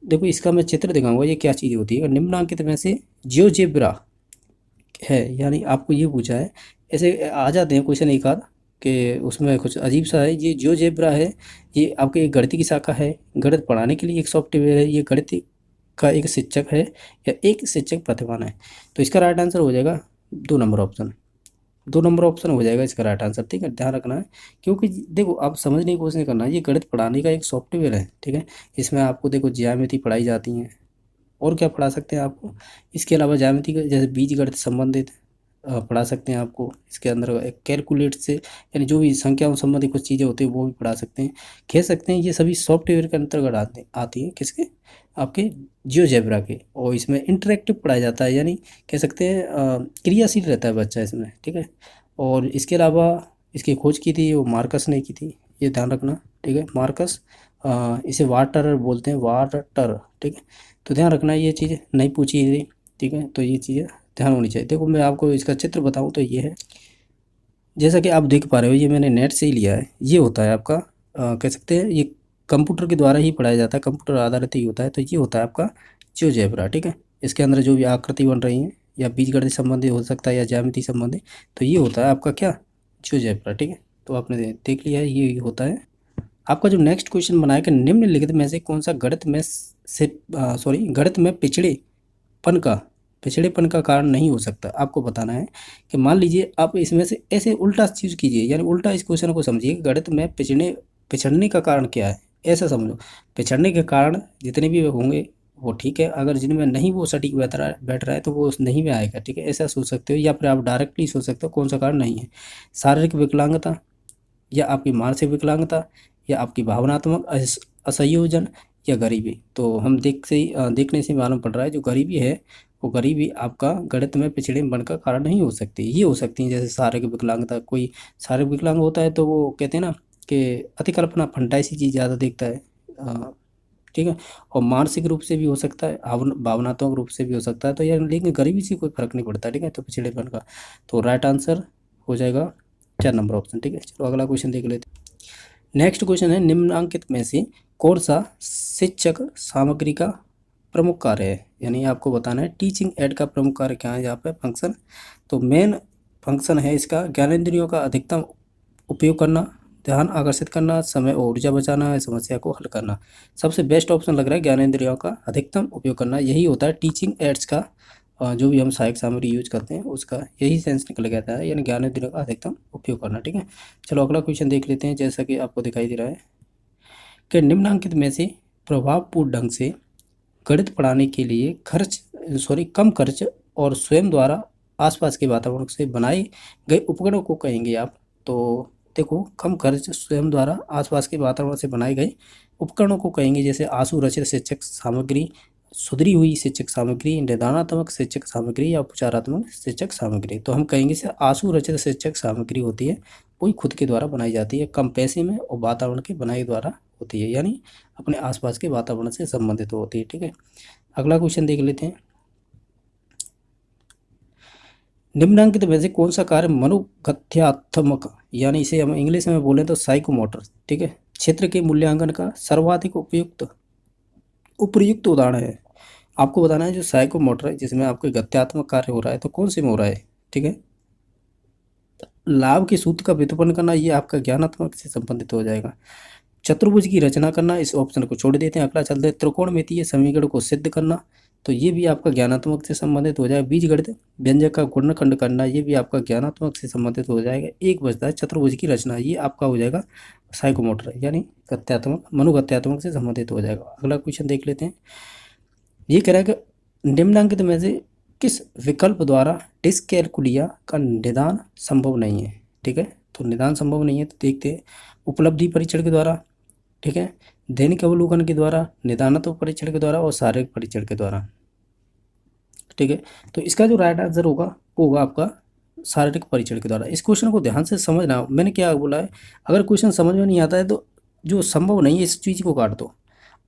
देखो इसका मैं चित्र दिखाऊंगा, ये क्या चीज़ होती है। निम्नलिखित में से जियोजेब्रा है, यानी आपको ये पूछा है, ऐसे आ जाते हैं क्वेश्चन एक आध कि उसमें कुछ अजीब सा है। ये जियोजेब्रा है, ये आपके एक गणित की शाखा है, गणित पढ़ाने के लिए एक सॉफ्टवेयर है, ये गणित का एक शिक्षक है या एक शिक्षक प्रतिभान है। तो इसका राइट आंसर हो जाएगा 2 नंबर ऑप्शन, 2 नंबर ऑप्शन हो जाएगा इसका राइट आंसर, ठीक है, ध्यान रखना है। क्योंकि देखो आप समझने की कोशिश करना है, ये गणित पढ़ाने का एक सॉफ्टवेयर है, ठीक है। इसमें आपको देखो ज्यामिति पढ़ाई जाती हैं, और क्या पढ़ा सकते हैं आपको, इसके अलावा ज्यामिति के जैसे बीजगणित संबंधित पढ़ा सकते हैं आपको। इसके अंदर एक कैलकुलेट से यानी जो भी संख्याओं संबंधी कुछ चीज़ें होती हैं वो भी पढ़ा सकते हैं, कह सकते हैं। ये सभी सॉफ्टवेयर के अंतर्गत आती हैं, किसके, आपके जियोजेब्रा के। और इसमें इंटरेक्टिव पढ़ाया जाता है, यानी कह सकते हैं क्रियाशील रहता है बच्चा इसमें, ठीक है। और इसके अलावा इसकी खोज की थी वो मार्कस ने की थी, ये ध्यान रखना, ठीक है। मार्कस इसे वाटर बोलते हैं, वाटर, ठीक है। तो ध्यान रखना ये चीज़ नहीं पूछी थी, ठीक है। तो ये चीज़ें ध्यान होनी चाहिए। देखो मैं आपको इसका चित्र बताऊं तो ये है, जैसा कि आप देख पा रहे हो, ये मैंने नेट से ही लिया है। ये होता है आपका कह सकते हैं ये कंप्यूटर के द्वारा ही पढ़ाया जाता है, कंप्यूटर आधारित ही होता है। तो ये होता है आपका जियोजेब्रा, ठीक है। इसके अंदर जो भी आकृति बन रही है या बीजगणित संबंधी हो सकता है या ज्यामिति संबंधी, तो ये होता है आपका क्या, जियोजेब्रा, ठीक है। तो आपने देख लिया है, ये होता है। आपका जो नेक्स्ट क्वेश्चन बना है कि निम्नलिखित में से कौन सा गणित में पिछड़ेपन का कारण नहीं हो सकता। आपको बताना है कि मान लीजिए आप इसमें से ऐसे उल्टा चीज़ कीजिए, यानी उल्टा इस क्वेश्चन को समझिए कि गणित में पिछड़ने का कारण क्या है, ऐसा समझो। पिछड़ने के कारण जितने भी होंगे वो ठीक है, अगर जिनमें नहीं वो सटीक बैठ रहा है तो वो उस नहीं में आएगा, ठीक है, ऐसा सोच सकते हो। या फिर आप डायरेक्टली सोच सकते हो कौन सा कारण नहीं है, शारीरिक विकलांगता या आपकी मानसिक विकलांगता या आपकी भावनात्मक असंयोजन या गरीबी। तो हम देखने से मालूम पड़ रहा है जो गरीबी है वो गरीबी आपका गणित में पिछड़ेपन का कारण नहीं हो सकती। ये हो सकती है जैसे शारीरिक विकलांगता, कोई शारीरिक विकलांग होता है तो वो कहते हैं ना कि अतिकल्पना फंटाइसी चीज़ ज़्यादा देखता है, ठीक है। और मानसिक रूप से भी हो सकता है, भावनात्मक रूप से भी हो सकता है। तो यार लेकिन गरीबी से कोई फर्क नहीं पड़ता, ठीक है। तो पिछड़ेपन का तो राइट आंसर हो जाएगा 4 नंबर ऑप्शन, ठीक है। चलो अगला क्वेश्चन देख लेते हैं। नेक्स्ट क्वेश्चन है निम्नांकित में से कौन सा शिक्षक सामग्री का प्रमुख कार्य है। यानी आपको बताना है टीचिंग एड का प्रमुख कार्य क्या है यहाँ पे फंक्शन। तो मेन फंक्शन है इसका ज्ञानेंद्रियों का अधिकतम उपयोग करना, ध्यान आकर्षित करना, समय और ऊर्जा बचाना, समस्या को हल करना। सबसे बेस्ट ऑप्शन लग रहा है ज्ञानेंद्रियों का अधिकतम उपयोग करना, यही होता है टीचिंग एड्स का जो भी हम सहायक सामग्री यूज करते हैं उसका यही सेंस निकल के आता है, यानी ज्ञान दिनों का अधिकतम उपयोग करना। ठीक है, चलो अगला क्वेश्चन देख लेते हैं। जैसा कि आपको दिखाई दे रहा है कि निम्नलिखित में से प्रभावपूर्ण ढंग से गणित पढ़ाने के लिए कम खर्च और स्वयं द्वारा आसपास के वातावरण से बनाए गए उपकरणों को कहेंगे आप। तो देखो, कम खर्च, स्वयं द्वारा आसपास के वातावरण से बनाए गए उपकरणों को कहेंगे, जैसे आशु रचित शिक्षक सामग्री, सुधरी हुई शिक्षक सामग्री, निदानात्मक शिक्षक सामग्री या उपचारात्मक शिक्षक सामग्री। तो हम कहेंगे से आशु रचित शिक्षक सामग्री होती है, वही खुद के द्वारा बनाई जाती है, कम पैसे में और वातावरण के बनाए द्वारा होती है, यानी अपने आसपास के वातावरण से संबंधित होती है। ठीक है, अगला क्वेश्चन देख लेते हैं। निम्नांकित में से कौन सा कार्य मनोगत्यात्मक, यानी इसे हम इंग्लिश में बोलें तो साइकोमोटर, ठीक है, क्षेत्र के मूल्यांकन का सर्वाधिक उपयुक्त उदाहरण है। आपको बताना है जो साइकोमोटर है जिसमें आपके गत्यात्मक कार्य हो रहा है, तो कौन से में हो रहा है। ठीक है, लाभ के सूत्र का व्युत्पन्न करना, ये आपका ज्ञानात्मक से संबंधित हो जाएगा। चतुर्भुज की रचना करना, इस ऑप्शन को छोड़ देते हैं। अगला चलते हैं, त्रिकोणमितीय समीकरण को सिद्ध करना, तो ये भी आपका ज्ञानात्मक से संबंधित हो जाएगा। बीजगणित व्यंजक का गुणनखंड करना, ये भी आपका ज्ञानात्मक से संबंधित हो जाएगा। एक बचता है चतुर्भुज की रचना, ये आपका हो जाएगा साइकोमोटर, यानी गत्यात्मक, मनोगत्यात्मक से संबंधित हो जाएगा। अगला क्वेश्चन देख लेते हैं। ये कह रहा है कि निम्नांकित में से किस विकल्प द्वारा डिस्कैलकुलिया का निदान संभव नहीं है। ठीक है, तो निदान संभव नहीं है तो देखते हैं, उपलब्धि परीक्षण के द्वारा, ठीक है, दैनिक अवलोकन के द्वारा, निदानात्मक परीक्षण के द्वारा और शारीरिक परीक्षण के द्वारा। ठीक है, तो इसका जो राइट आंसर होगा वो होगा आपका शारीरिक परीक्षण के द्वारा। इस क्वेश्चन को ध्यान से समझना, मैंने क्या बोला है, अगर क्वेश्चन समझ में नहीं आता है तो जो संभव नहीं है इस चीज़ को काट दो।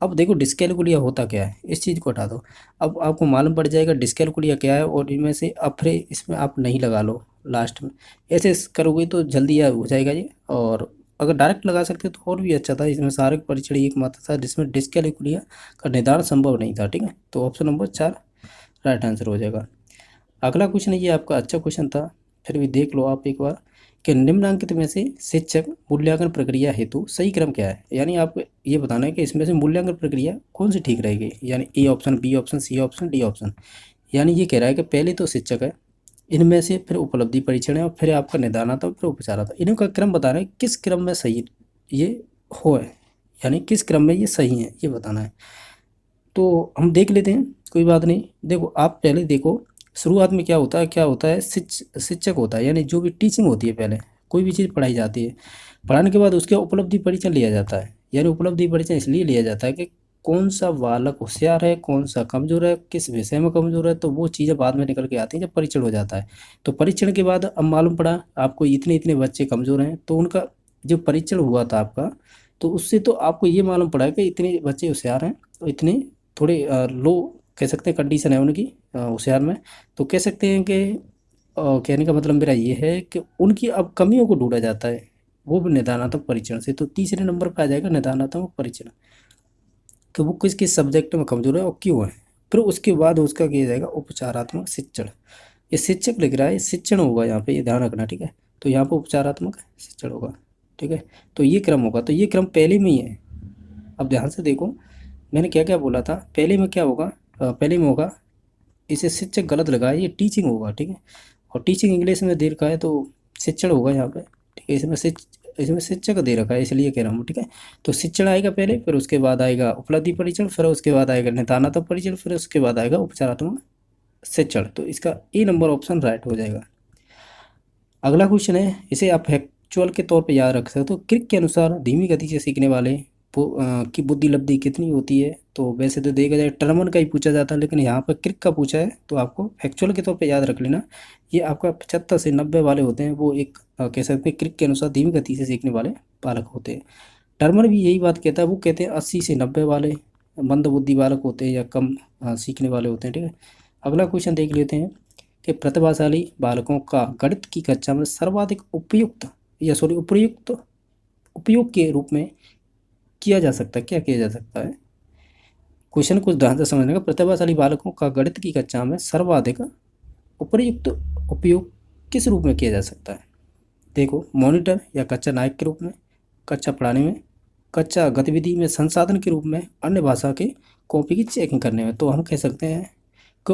अब देखो डिस्कैलकुलिया होता क्या है, इस चीज़ को हटा दो, अब आपको मालूम पड़ जाएगा डिस्कैलकुलिया क्या है, और इनमें से अफरे इसमें आप नहीं लगा लो लास्ट में, ऐसे करोगे तो जल्दी यह हो जाएगा ये। और अगर डायरेक्ट लगा सकते तो और भी अच्छा था। इसमें शारीरिक परीक्षण एकमात्र था जिसमें डिस्कैलकुलिया का निदान संभव नहीं था। ठीक है, तो ऑप्शन नंबर 4 राइट आंसर हो जाएगा। अगला क्वेश्चन ये आपका अच्छा क्वेश्चन था, फिर भी देख लो आप एक बार कि निम्नांकित में से शिक्षक मूल्यांकन प्रक्रिया हेतु सही क्रम क्या है। यानी आप ये बताना है कि इसमें से मूल्यांकन प्रक्रिया कौन सी ठीक रहेगी, यानी A option, B option, C option, D option. यानी ये कह रहा है कि पहले तो शिक्षक है, इनमें से फिर उपलब्धि परीक्षण है और फिर आपका निदानात्मक, फिर उपचारात्मक। इनका क्रम बताना है किस क्रम में सही ये हो है, यानी किस क्रम में ये सही है ये बताना है। तो हम देख लेते हैं, कोई बात नहीं। देखो आप पहले देखो शुरुआत में क्या होता है शिक्षक होता है, यानी जो भी टीचिंग होती है, पहले कोई भी चीज़ पढ़ाई जाती है, पढ़ाने के बाद उसके उपलब्धि परीक्षण लिया जाता है। यानी उपलब्धि परीक्षण इसलिए लिया जाता है कि कौन सा बालक होशियार है, कौन सा कमज़ोर है, किस विषय में कमज़ोर है, तो वो चीज़ें बाद में निकल के आती हैं जब परीक्षण हो जाता है। तो परीक्षण के बाद अब मालूम पड़ा आपको इतने इतने बच्चे कमज़ोर हैं, तो उनका जो परीक्षण हुआ था आपका, तो उससे तो आपको ये मालूम पड़ा कि इतने बच्चे होशियार हैं और इतने थोड़े लो कह सकते हैं कंडीशन है उनकी होशियार में। तो कह सकते हैं कि कहने का मतलब मेरा ये है कि उनकी अब कमियों को ढूंढा जाता है, वो भी निदानात्मक परीक्षण से। तो तीसरे नंबर पर आ जाएगा निदानात्मक परीक्षण, कि वो किस किस सब्जेक्ट में कमजोर है और क्यों है। फिर उसके बाद उसका किया जाएगा उपचारात्मक शिक्षण। ये शिक्षक लिख रहा है, शिक्षण होगा यहाँ पे, ये ध्यान रखना। ठीक है, तो यहाँ पे उपचारात्मक शिक्षण होगा। ठीक है, तो ये क्रम होगा, तो ये क्रम पहले में ही है। अब ध्यान से देखो मैंने क्या क्या बोला था, पहले में क्या होगा, पहले में होगा, इसे शिक्षक गलत लगा है, ये टीचिंग होगा। ठीक है, और टीचिंग इंग्लिश में दे रखा है तो शिक्षण होगा यहाँ पे। ठीक है, इसमें शिक्षक दे रखा है इसलिए कह रहा हूँ। ठीक है, तो शिक्षण आएगा पहले, फिर उसके बाद आएगा उपलब्धि परीक्षण, फिर उसके बाद आएगा निदानात्मक परीक्षण, फिर उसके बाद आएगा उपचारात्मक शिक्षण। तो इसका ए नंबर ऑप्शन राइट हो जाएगा। अगला क्वेश्चन है, इसे आप फैक्चुअल के तौर पे याद रख सकते हो। क्रिक के अनुसार धीमी गति से सीखने वाले की बुद्धि लब्धि कितनी होती है। तो वैसे तो देखा जाए टर्मन का ही पूछा जाता है, लेकिन यहाँ पर क्रिक का पूछा है तो आपको फैक्चुअल के तौर पे याद रख लेना। ये आपका 75 से 90 वाले होते हैं, वो एक कह सकते हैं क्रिक के अनुसार धीमी गति से सीखने वाले बालक होते हैं। टर्मन भी यही बात कहता है, वो कहते हैं 80 से 90 वाले मंद बुद्धि बालक होते हैं या कम सीखने वाले होते हैं। ठीक है, अगला क्वेश्चन देख लेते हैं कि प्रतिभाशाली बालकों का गणित की कक्षा में सर्वाधिक उपयुक्त उपयोग के रूप में किया जा सकता है, क्या किया जा सकता है। क्वेश्चन कुछ ध्यान से समझने का, प्रतिभाशाली बालकों का गणित की कक्षा में सर्वाधिक उपयुक्त उपयोग किस रूप में किया जा सकता है। देखो, मॉनिटर या कक्षा नायक के रूप में, कक्षा पढ़ाने में, कक्षा गतिविधि में संसाधन के रूप में, अन्य भाषा के कॉपी की चेकिंग करने में। तो हम कह सकते हैं कि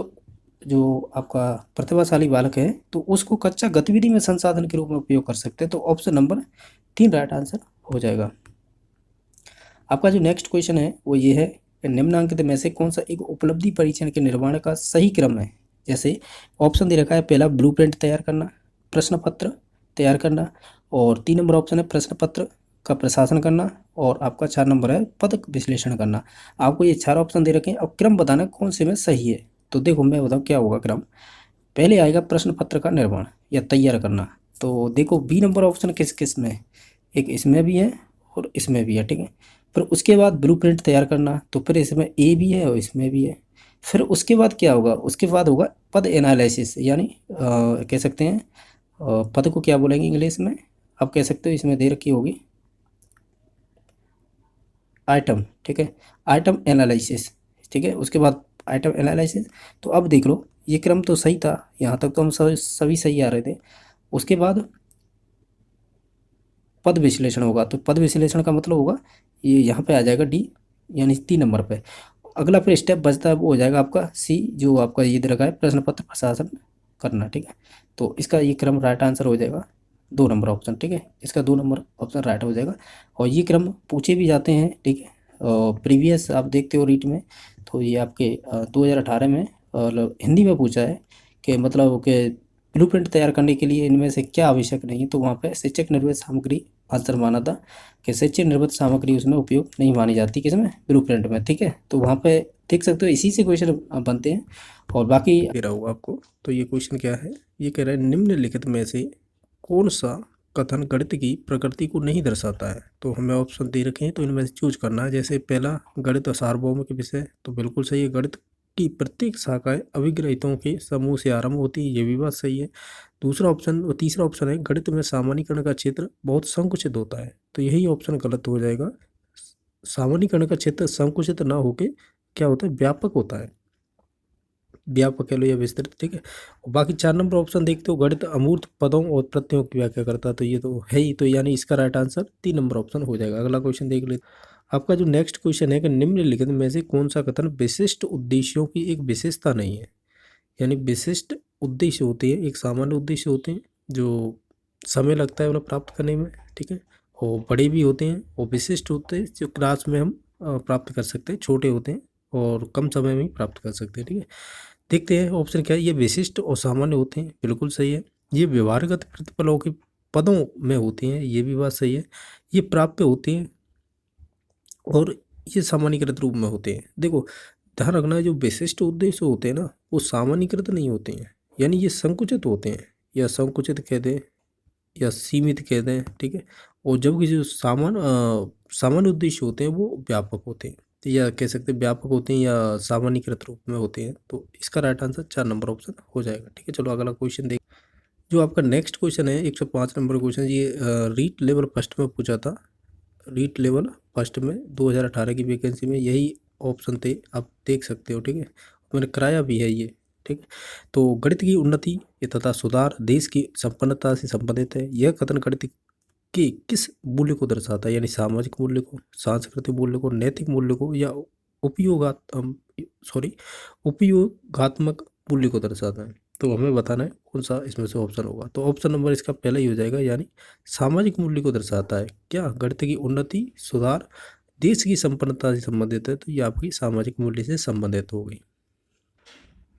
जो आपका प्रतिभाशाली बालक है तो उसको कक्षा गतिविधि में संसाधन के रूप में उपयोग कर सकते हैं। तो ऑप्शन नंबर 3 राइट आंसर हो जाएगा। आपका जो नेक्स्ट क्वेश्चन है वो ये है कि निम्नांकित में से कौन सा एक उपलब्धि परीक्षण के निर्माण का सही क्रम है। जैसे ऑप्शन दे रखा है, पहला ब्लूप्रिंट तैयार करना, प्रश्न पत्र तैयार करना, और 3 नंबर ऑप्शन है प्रश्न पत्र का प्रशासन करना, और आपका 4 नंबर है पदक विश्लेषण करना। आपको ये 4 ऑप्शन दे रखे हैं, अब क्रम बताना कौन से में सही है। तो देखो मैं बताऊँ क्या होगा क्रम। पहले आएगा प्रश्न पत्र का निर्माण या तैयार करना। तो देखो बी नंबर ऑप्शन किस किस में है, एक इसमें भी है और इसमें भी है, ठीक है। फिर उसके बाद ब्लूप्रिंट तैयार करना, तो फिर इसमें ए भी है और इसमें भी है। फिर उसके बाद क्या होगा, उसके बाद होगा पद एनालिसिस, यानी कह सकते हैं पद को क्या बोलेंगे इंग्लिश में, आप कह सकते हो इसमें दे रखी होगी आइटम, ठीक है, आइटम एनालिसिस, ठीक है। उसके बाद आइटम एनालिसिस। तो अब देख लो ये क्रम तो सही था, यहाँ तक तो हम सभी सही आ रहे थे। उसके बाद पद विश्लेषण होगा, तो पद विश्लेषण का मतलब होगा ये यहाँ पे आ जाएगा डी, यानी 3 नंबर पे। अगला फिर स्टेप बचता है वो हो जाएगा आपका सी, जो आपका ये दे रखा है प्रश्न पत्र प्रशासन करना, ठीक है। तो इसका ये क्रम राइट आंसर हो जाएगा 2 नंबर ऑप्शन, ठीक है। इसका 2 नंबर ऑप्शन राइट हो जाएगा। और ये क्रम पूछे भी जाते हैं, ठीक है। प्रीवियस आप देखते हो रीट में, तो ये आपके 2018 में हिंदी में पूछा है कि मतलब कि ब्लूप्रिंट तैयार करने के लिए इनमें से क्या आवश्यक नहीं है। तो वहाँ पे शिक्षक निर्मित सामग्री आंसर माना था कि शिक्षक निर्मित सामग्री उसमें उपयोग नहीं मानी जाती किसमें, ब्लूप्रिंट में, ठीक है। तो वहाँ पे देख सकते हो इसी से क्वेश्चन बनते हैं। और बाकी दे रहा हूँ आपको, तो ये क्वेश्चन क्या है, ये कह रहा है निम्नलिखित में से कौन सा कथन गणित की प्रकृति को नहीं दर्शाता है। तो हमें ऑप्शन दे रखे हैं, तो इनमें से चूज करना है। जैसे पहला गणित सार्वभौमिक विषय, तो बिल्कुल सही है, गणित की प्रत्येक शाखाएं अभिग्रहितों के समूह से आरंभ होती है, ये भी बात सही है। दूसरा ऑप्शन, तीसरा ऑप्शन है गणित में सामान्यीकरण का क्षेत्र बहुत संकुचित होता है, तो यही ऑप्शन गलत हो जाएगा। सामान्यीकरण का क्षेत्र संकुचित ना होके क्या होता है, व्यापक होता है, व्यापक कह लो या विस्तृत, ठीक है। और बाकी 4 नंबर ऑप्शन देखते हो, गणित अमूर्त पदों और प्रत्ययों की व्याख्या करता है, तो ये तो है ही, तो यानी इसका राइट आंसर 3 नंबर ऑप्शन हो जाएगा। अगला क्वेश्चन देख लेते। आपका जो नेक्स्ट क्वेश्चन है कि निम्नलिखित में से कौन सा कथन विशिष्ट उद्देश्यों की एक विशेषता नहीं है। यानी विशिष्ट उद्देश्य होते हैं, एक सामान्य उद्देश्य होते हैं जो समय लगता है उन्हें प्राप्त करने में, ठीक है। और बड़े भी होते हैं, और विशिष्ट होते हैं जो क्लास में हम प्राप्त कर सकते हैं, छोटे होते हैं और कम समय में ही प्राप्त कर सकते हैं, ठीक है। देखते हैं ऑप्शन क्या है, ये विशिष्ट और सामान्य होते हैं, बिल्कुल सही है। ये व्यवहारगत प्रतिफलों के पदों में होती हैं, ये भी बात सही है। ये प्राप्य होते हैं और ये सामान्यीकृत रूप में होते हैं। देखो ध्यान रखना है, जो विशिष्ट उद्देश्य होते हैं ना वो सामान्यीकृत नहीं होते हैं, यानी ये संकुचित होते हैं, या संकुचित कह दें या सीमित कह दें, ठीक है। और जबकि जो सामान्य उद्देश्य होते हैं वो व्यापक होते हैं, तो या कह सकते हैं व्यापक होते हैं या सामान्यीकृत रूप में होते हैं। तो इसका राइट आंसर 4 नंबर ऑप्शन हो जाएगा, ठीक है। चलो अगला क्वेश्चन देख। जो आपका नेक्स्ट क्वेश्चन है 105 नंबर क्वेश्चन, ये रीट लेवल फर्स्ट में पूछा था। रीट लेवल फर्स्ट में 2018 की वैकेंसी में यही ऑप्शन थे, आप देख सकते हो, ठीक है। मैंने कराया भी है ये, ठीक है। तो गणित की उन्नति तथा सुधार देश की संपन्नता से संबंधित है। यह कथन गणित के किस मूल्य को दर्शाता है, यानी सामाजिक मूल्य को, सांस्कृतिक मूल्य को, नैतिक मूल्य को, या उपयोगात्मक मूल्य को दर्शाता है। तो हमें बताना है कौन सा इसमें से ऑप्शन होगा। तो ऑप्शन नंबर इसका पहला ही हो जाएगा, यानी सामाजिक मूल्य को दर्शाता है। क्या गणित की उन्नति सुधार देश की संपन्नता से संबंधित है, तो ये आपकी सामाजिक मूल्य से संबंधित हो गई।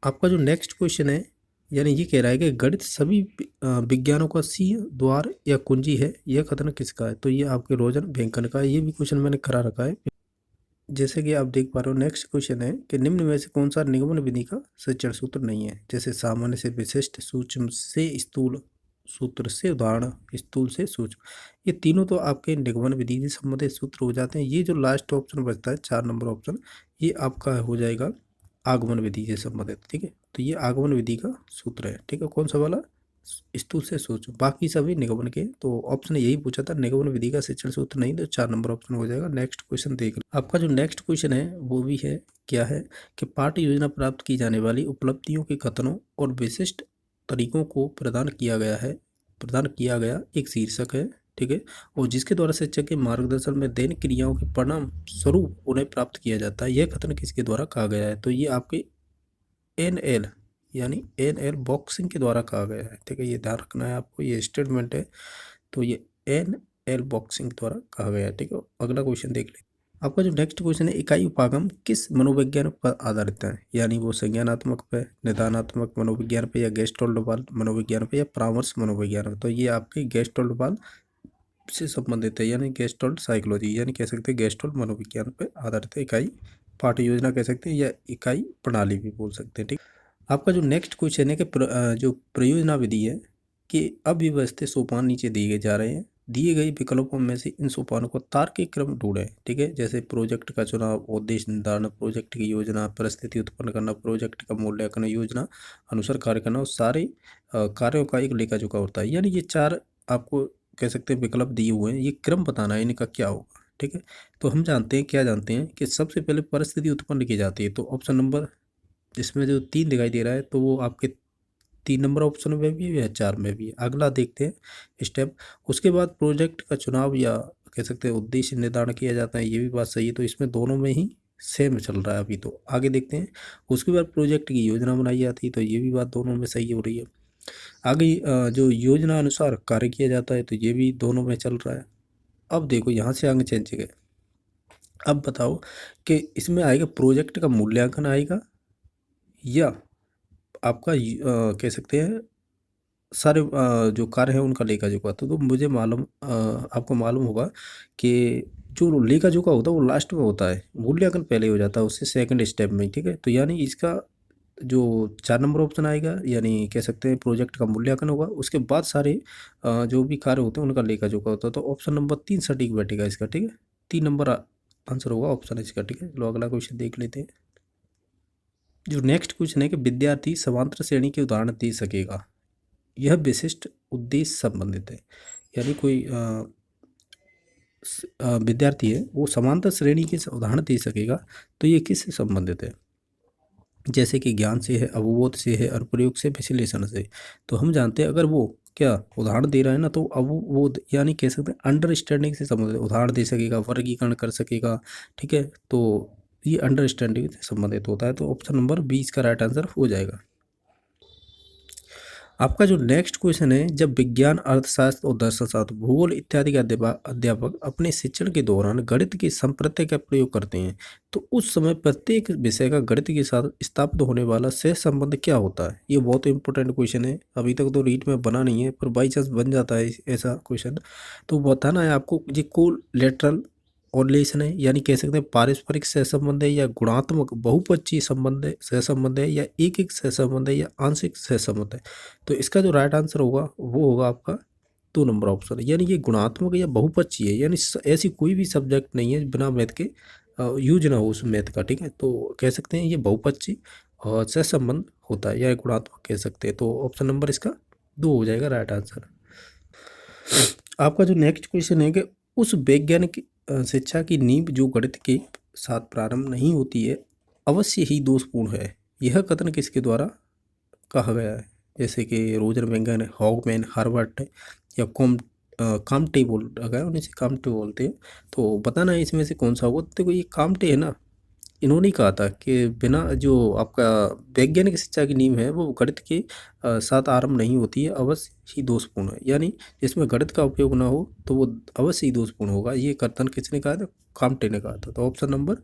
आपका जो नेक्स्ट क्वेश्चन है, यानी ये कह रहा है कि गणित सभी विज्ञानों का सी द्वार या कुंजी है, यह कथन किसका है। तो ये आपके रोजन बैंकन का है, ये भी क्वेश्चन मैंने करा रखा है। जैसे कि आप देख पा रहे हो नेक्स्ट क्वेश्चन है कि निम्न में से कौन सा निगमन विधि का सच्चर सूत्र नहीं है। जैसे सामान्य से विशिष्ट, सूक्ष्म से स्थूल, सूत्र से उदाहरण, स्थूल से सूक्ष्म, ये तीनों तो आपके निगमन विधि से संबंधित सूत्र हो जाते हैं। ये जो लास्ट ऑप्शन बचता है 4 नंबर ऑप्शन, ये आपका हो जाएगा आगमन विधि से संबंधित, ठीक है। तो ये आगमन विधि का सूत्र है, ठीक है। कौन सा वाला, स्थूल से सूक्ष्म, बाकी सभी निगमन के। तो ऑप्शन यही पूछा था, निगमन विधि का शिक्षण सूत्र नहीं, तो 4 नंबर ऑप्शन हो जाएगा। नेक्स्ट क्वेश्चन देख लो। आपका जो नेक्स्ट क्वेश्चन है वो भी है, क्या है कि पाठ्य योजना प्राप्त की जाने वाली उपलब्धियों के कथनों और विशिष्ट तरीकों को प्रदान किया गया एक शीर्षक है, ठीक है। और जिसके द्वारा शिक्षक के मार्गदर्शन में दैनिक क्रियाओं के परिणाम स्वरूप उन्हें प्राप्त किया जाता है, यह कथन किसके द्वारा कहा गया है। तो ये आपके NL यानी एन एल बॉक्सिंग के द्वारा कहा गया है, ठीक है, ये ध्यान रखना है आपको, ये स्टेटमेंट है, तो ये एन एल बॉक्सिंग द्वारा कहा गया है, ठीक है। अगला क्वेश्चन देख लें। आपका जो नेक्स्ट क्वेश्चन है, इकाई उपागम किस मनोविज्ञान पर आधारित है, यानी वो संज्ञानात्मक पे, निदानात्मक मनोविज्ञान पे, या गेस्टोल्डोबाल मनोविज्ञान पे, या परामर्श मनोविज्ञान पे। तो ये आपके गेस्टोल्डोबाल से संबंधित है, यानी गेस्टोल्ड साइकोलॉजी, यानी कह सकते हैं गेस्टोल्ड मनोविज्ञान पे आधारित है इकाई, पाठ्य योजना कह सकते हैं, या इकाई प्रणाली भी बोल सकते हैं, ठीक। आपका जो नेक्स्ट क्वेश्चन है कि जो प्रयोजना विधि है कि अव्यवस्थित सोपान नीचे दिए गए जा रहे हैं, दिए गए विकल्पों में से इन सोपानों को तार्किक क्रम ढूंढें, ठीक है। जैसे प्रोजेक्ट का चुनाव, उद्देश्य निर्धारण, प्रोजेक्ट की योजना, परिस्थिति उत्पन्न करना, प्रोजेक्ट का मूल्यांकन, योजना अनुसार कार्य करना, और सारे कार्यों का एक लेखा जोखा होता है। यानी ये चार आपको कह सकते हैं विकल्प दिए हुए हैं, ये क्रम बताना है इनका क्या होगा, ठीक है। तो हम जानते हैं, क्या जानते हैं कि सबसे पहले परिस्थिति उत्पन्न की जाती है, तो ऑप्शन नंबर इसमें जो 3 दिखाई दे रहा है, तो वो आपके 3 नंबर ऑप्शन में भी है या 4 में भी है। अगला देखते हैं स्टेप। उसके बाद प्रोजेक्ट का चुनाव या कह सकते हैं उद्देश्य निर्धारण किया जाता है, ये भी बात सही है, तो इसमें दोनों में ही सेम चल रहा है अभी। तो आगे देखते हैं। उसके बाद प्रोजेक्ट की योजना बनाई जाती है, तो ये भी बात दोनों में सही हो रही है। आगे जो योजना अनुसार कार्य किया जाता है, तो ये भी दोनों में चल रहा है। अब देखो यहाँ से आगे चेंज गए। अब बताओ कि इसमें आएगा प्रोजेक्ट का मूल्यांकन आएगा, या आपका कह सकते हैं सारे जो कार्य हैं उनका लेखा जोखा। तो मुझे मालूम आपको मालूम होगा कि जो लेखा जोखा होता है वो लास्ट में होता है, मूल्यांकन पहले हो जाता है उससे सेकंड स्टेप में, ठीक है। तो यानी इसका जो 4 नंबर ऑप्शन आएगा, यानी कह सकते हैं प्रोजेक्ट का मूल्यांकन होगा, उसके बाद सारे जो भी कार्य होते हैं उनका लेखा जोखा होता है। तो ऑप्शन नंबर 3 सटीक बैठेगा इसका, ठीक है। 3 नंबर आंसर होगा ऑप्शन इसका, ठीक है। लो अगला क्वेश्चन देख लेते हैं। जो नेक्स्ट क्वेश्चन है कि विद्यार्थी समांतर श्रेणी के उदाहरण दे सकेगा, यह विशिष्ट उद्देश्य संबंधित है। यानी कोई विद्यार्थी है वो समांतर श्रेणी के उदाहरण दे सकेगा, तो ये किससे संबंधित है। जैसे कि ज्ञान से है, अवबोध से है, अनुप्रयोग से, विश्लेषण से। तो हम जानते हैं अगर वो क्या उदाहरण दे रहा है ना, तो अवबोध यानी कह सकते हैं अंडरस्टैंडिंग से संबंधित, उदाहरण दे सकेगा, वर्गीकरण कर सकेगा, ठीक है। तो ये अंडरस्टैंडिंग से संबंधित होता है, तो ऑप्शन नंबर 20 का राइट आंसर हो जाएगा। आपका जो नेक्स्ट क्वेश्चन है, जब विज्ञान, अर्थशास्त्र और दर्शनशास्त्र, भूगोल इत्यादि के अध्यापक अपने शिक्षण के दौरान गणित के संप्रत्यय का प्रयोग करते हैं, तो उस समय प्रत्येक विषय का गणित के साथ स्थापित होने वाला सह संबंध क्या होता है। ये बहुत इंपॉर्टेंट क्वेश्चन है, अभी तक तो रीट में बना नहीं है, पर बाई चांस बन जाता है ऐसा क्वेश्चन। तो बताना है आपको ये कोलेटरल ऑर्डिनेशन है, यानी कह सकते हैं पारस्परिक सहसंबंध है, या गुणात्मक बहुपक्षीय संबंध है, सहसंबंध है, या एक एक सहसंबंध है, या आंशिक सहसंबंध है। तो इसका जो राइट आंसर होगा वो होगा आपका 2 नंबर ऑप्शन, यानी ये गुणात्मक या बहुपक्षीय है, यानी ऐसी कोई भी सब्जेक्ट नहीं है बिना मैथ के यूज ना हो उस मैथ का, ठीक है। तो कह सकते हैं ये बहुपक्षीय और सहसंबंध होता है, या गुणात्मक कह सकते हैं। तो ऑप्शन नंबर इसका 2 हो जाएगा राइट आंसर। आपका जो नेक्स्ट क्वेश्चन है कि उस वैज्ञानिक शिक्षा की नींव जो गणित के साथ प्रारंभ नहीं होती है, अवश्य ही दोषपूर्ण है, यह कथन किसके द्वारा कहा गया है। जैसे कि रोजर वेंगर, हॉगमैन, हार्वर्ट, या काम्टे बोल रखा है, उन्हें से काम्टे बोलते हैं। तो बताना है इसमें से कौन सा होगा। तो ये काम्टे है ना, इन्होंने कहा था कि बिना जो आपका वैज्ञानिक शिक्षा की नींव है वो गणित के साथ आरंभ नहीं होती है, अवश्य ही दोषपूर्ण है। यानी जिसमें गणित का उपयोग ना हो तो वो अवश्य ही दोषपूर्ण होगा। ये कथन किसने कहा था, काम्टे ने कहा था। तो ऑप्शन नंबर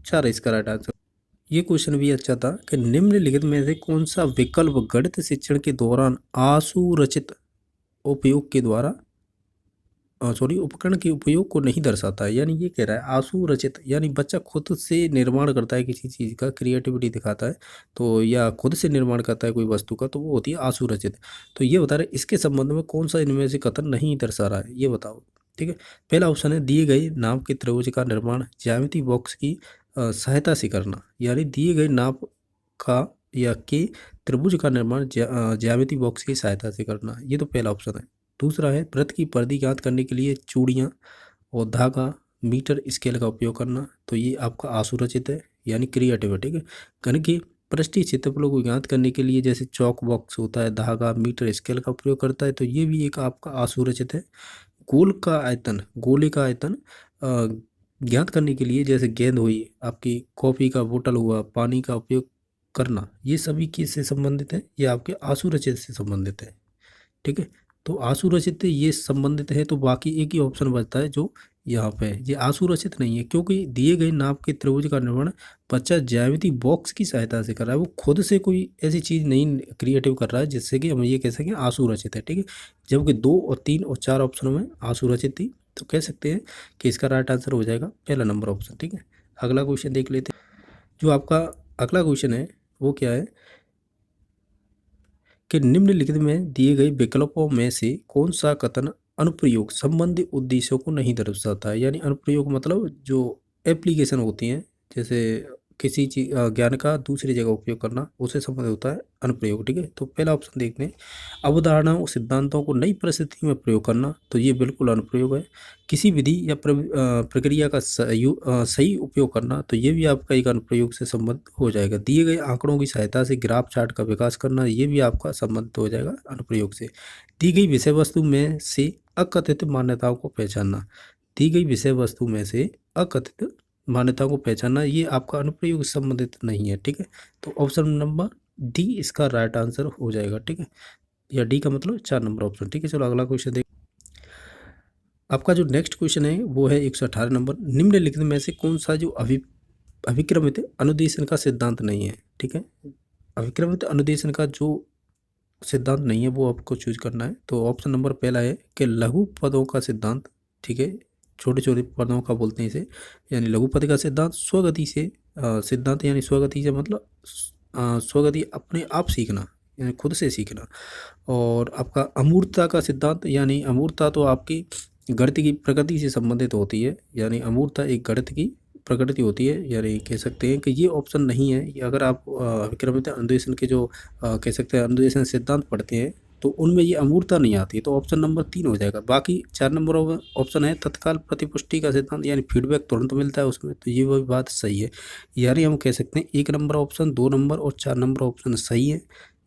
4 है इसका राइट आंसर। ये क्वेश्चन भी अच्छा था कि निम्नलिखित में से कौन सा विकल्प गणित शिक्षण के दौरान आसुरचित उपयोग के द्वारा उपकरण के उपयोग को नहीं दर्शाता है। यानी ये कह रहा है आसुरचित, यानी बच्चा खुद से निर्माण करता है किसी चीज़ का, क्रिएटिविटी दिखाता है, तो या खुद से निर्माण करता है कोई वस्तु का, तो वो होती है आसुरचित। तो ये बता रहे इसके संबंध में कौन सा इनमें से कथन नहीं दर्शा रहा है, ये बताओ, ठीक है। पहला ऑप्शन है दिए गए नाप के त्रिभुज का निर्माण ज्यामिति बॉक्स की सहायता से करना, यानी दिए गए नाप का या के त्रिभुज का निर्माण ज्यामिति बॉक्स की सहायता से करना, ये तो पहला ऑप्शन है। दूसरा है व्रत की परिधि ज्ञात करने के लिए चूड़ियाँ और धागा, मीटर स्केल का उपयोग करना, तो ये आपका आसुरचित है, यानी क्रिएटिव है, ठीक है। घन के पृष्ठीय क्षेत्रफलों को ज्ञात करने के लिए जैसे चौक बॉक्स होता है, धागा, मीटर स्केल का उपयोग करता है, तो ये भी एक आपका आसुरचित है। गोले का आयतन ज्ञात करने के लिए जैसे गेंद हुई, आपकी कॉफ़ी का बोतल हुआ, पानी का उपयोग करना, ये सभी किससे संबंधित है? ये आपके आशु रचित से संबंधित है। ठीक है, तो आशु रचित ये संबंधित है, तो बाकी एक ही ऑप्शन बचता है जो यहाँ पे है। ये आशु रचित नहीं है, क्योंकि दिए गए नाप के त्रिभुज का निर्माण बच्चा ज्यामिति बॉक्स की सहायता से कर रहा है। वो खुद से कोई ऐसी चीज़ नहीं क्रिएटिव कर रहा है जिससे कि हम ये कह सकें आशु रचित है। ठीक है, जबकि 2 और 3 और 4 ऑप्शनों में आशु रचित थी, तो कह सकते हैं कि इसका राइट आंसर हो जाएगा पहला नंबर ऑप्शन। ठीक है, अगला क्वेश्चन देख लेते हैं। जो आपका अगला क्वेश्चन है वो क्या है कि निम्नलिखित में दिए गए विकल्पों में से कौन सा कथन अनुप्रयोग संबंधी उद्देश्यों को नहीं दर्शाता है? यानी अनुप्रयोग मतलब जो एप्लीकेशन होती हैं, जैसे किसी चीज ज्ञान का दूसरी जगह उपयोग करना, उसे संबंधित होता है अनुप्रयोग। ठीक है, तो पहला ऑप्शन देखते हैं, अवधारणाओं सिद्धांतों को नई परिस्थिति में प्रयोग करना, तो ये बिल्कुल अनुप्रयोग है। किसी विधि या प्रक्रिया का सही उपयोग करना, तो ये भी आपका एक अनुप्रयोग से संबंध हो जाएगा। दिए गए आंकड़ों की सहायता से ग्राफ चार्ट का विकास करना, ये भी आपका संबंध हो जाएगा अनुप्रयोग से। दी गई विषय वस्तु में से अकथित मान्यताओं को पहचानना, दी गई विषय वस्तु में से अकथित मान्यताओं को पहचानना, ये आपका अनुप्रयोग से संबंधित नहीं है। ठीक है, तो ऑप्शन नंबर डी इसका राइट आंसर हो जाएगा। ठीक है, या डी का मतलब 4 नंबर ऑप्शन। ठीक है, चलो अगला क्वेश्चन देख। आपका जो नेक्स्ट क्वेश्चन है वो है 118 नंबर, निम्नलिखित में से कौन सा जो अभिक्रमित अनुदेशन का सिद्धांत नहीं है? ठीक है, अभिक्रमित अनुदेशन का जो सिद्धांत नहीं है वो आपको चूज करना है। तो ऑप्शन नंबर पहला है कि लघु पदों का सिद्धांत। ठीक है, छोटे छोटे पदों का बोलते हैं इसे, यानी लघु पद का सिद्धांत। स्वगति से सिद्धांत, यानी स्वगति से मतलब स्वगति अपने आप सीखना, यानी खुद से सीखना। और आपका अमूर्तता का सिद्धांत, यानी अमूर्तता तो आपकी गणित की प्रकृति से संबंधित होती है, यानी अमूर्तता एक गणित की प्रकृति होती है। यानी कह सकते हैं कि ये ऑप्शन नहीं है। ये अगर आप विक्रमित अनुदेशन के जो कह सकते हैं अनुदेशन सिद्धांत पढ़ते हैं, तो उनमें ये अमूर्तता नहीं आती, तो ऑप्शन नंबर 3 हो जाएगा। बाकी 4 नंबर ऑप्शन है तत्काल प्रतिपुष्टि का सिद्धांत, यानी फीडबैक तुरंत मिलता है उसमें, तो ये वही बात सही है। यानी हम कह सकते हैं 1 नंबर ऑप्शन, 2 नंबर और 4 नंबर ऑप्शन सही है,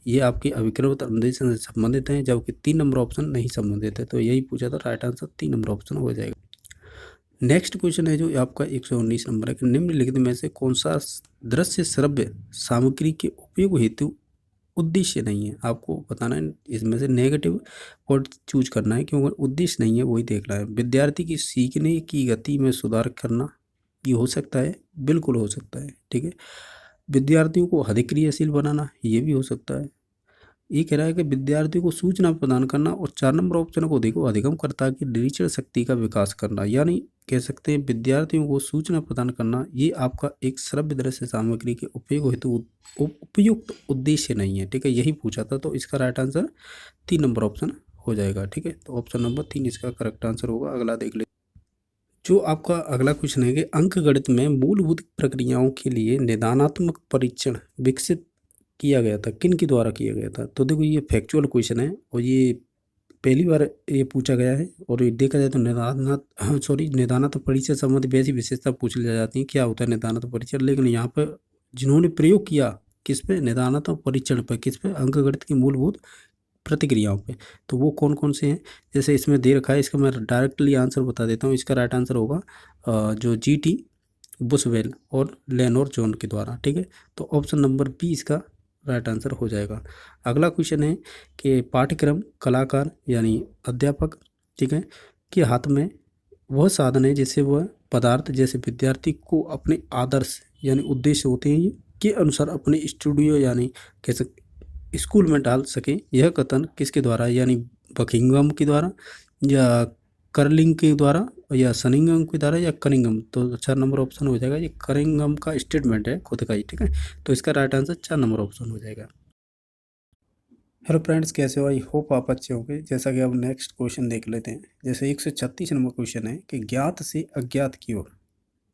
ये आपके अभिक्रमित अनुदेशन से संबंधित हैं, जबकि 3 नंबर ऑप्शन नहीं संबंधित है। तो यही पूछा था, राइट आंसर 3 नंबर ऑप्शन हो जाएगा। नेक्स्ट क्वेश्चन है जो आपका 119 नंबर है कि निम्नलिखित में से कौन सा दृश्य श्रव्य सामग्री के उपयोग हेतु उद्देश्य नहीं है? आपको बताना है इसमें से नेगेटिव और चूज करना है, क्योंकि उद्देश्य नहीं है वही देखना है। विद्यार्थी की सीखने की गति में सुधार करना, ये हो सकता है, बिल्कुल हो सकता है। ठीक है, विद्यार्थियों को अधिक क्रियाशील बनाना, ये भी हो सकता है। ये कह रहा है कि विद्यार्थियों को सूचना प्रदान करना, और 4 नंबर ऑप्शन को देखो, अधिगमकर्ता की डिजिटल शक्ति का विकास करना, यानी कह सकते हैं विद्यार्थियों को सूचना प्रदान करना, ये आपका एक श्रव्य दृश्य सामग्री के उपयोग हेतु उपयुक्त उद्देश्य नहीं है। ठीक है, यही पूछा था, तो इसका राइट आंसर 3 नंबर ऑप्शन हो जाएगा। ठीक है, तो ऑप्शन नंबर 3 इसका करेक्ट आंसर होगा। अगला देख ले। जो आपका अगला क्वेश्चन है कि अंकगणित में मूलभूत प्रक्रियाओं के लिए निदानात्मक परीक्षण विकसित किया गया था, किन के द्वारा किया गया था? तो देखो ये फैक्चुअल क्वेश्चन है, और ये पहली बार ये पूछा गया है। और ये देखा जाए तो निदानात्मक परीक्षण संबंधी वैसी विशेषता पूछ ली जाती है, क्या होता है निदानात्मक परीक्षण। लेकिन यहाँ पर जिन्होंने प्रयोग किया किस पे? निदानात्मक परीक्षण पर, किस पे? अंकगणित की मूलभूत प्रतिक्रियाओं पे। तो वो कौन कौन से हैं? जैसे इसमें दे रखा है, इसका मैं डायरेक्टली आंसर बता देता हूँ। इसका राइट आंसर होगा जो GT बुशवेल और लेनोर जोन के द्वारा। ठीक है, तो ऑप्शन नंबर बी इसका राइट आंसर हो जाएगा। अगला क्वेश्चन है कि पाठ्यक्रम कलाकार यानी अध्यापक, ठीक है, के हाथ में वह साधन है जिससे वह पदार्थ जैसे विद्यार्थी को अपने आदर्श यानी उद्देश्य होते हैं के अनुसार अपने स्टूडियो यानी कह सकते स्कूल में डाल सके। यह कथन किसके द्वारा, यानी बकिंगम के द्वारा, या कर्लिंग के द्वारा, या सनिंगम के द्वारा, या कनिंगम। तो 4 नंबर ऑप्शन हो जाएगा। ये कनिंगम का स्टेटमेंट है खुद का ही। ठीक है, तो इसका राइट आंसर 4 नंबर ऑप्शन हो जाएगा। हेलो फ्रेंड्स, कैसे हो? आई होप आप अच्छे होंगे। जैसा कि अब नेक्स्ट क्वेश्चन देख लेते हैं। जैसे 136 नंबर क्वेश्चन है कि ज्ञात से अज्ञात की ओर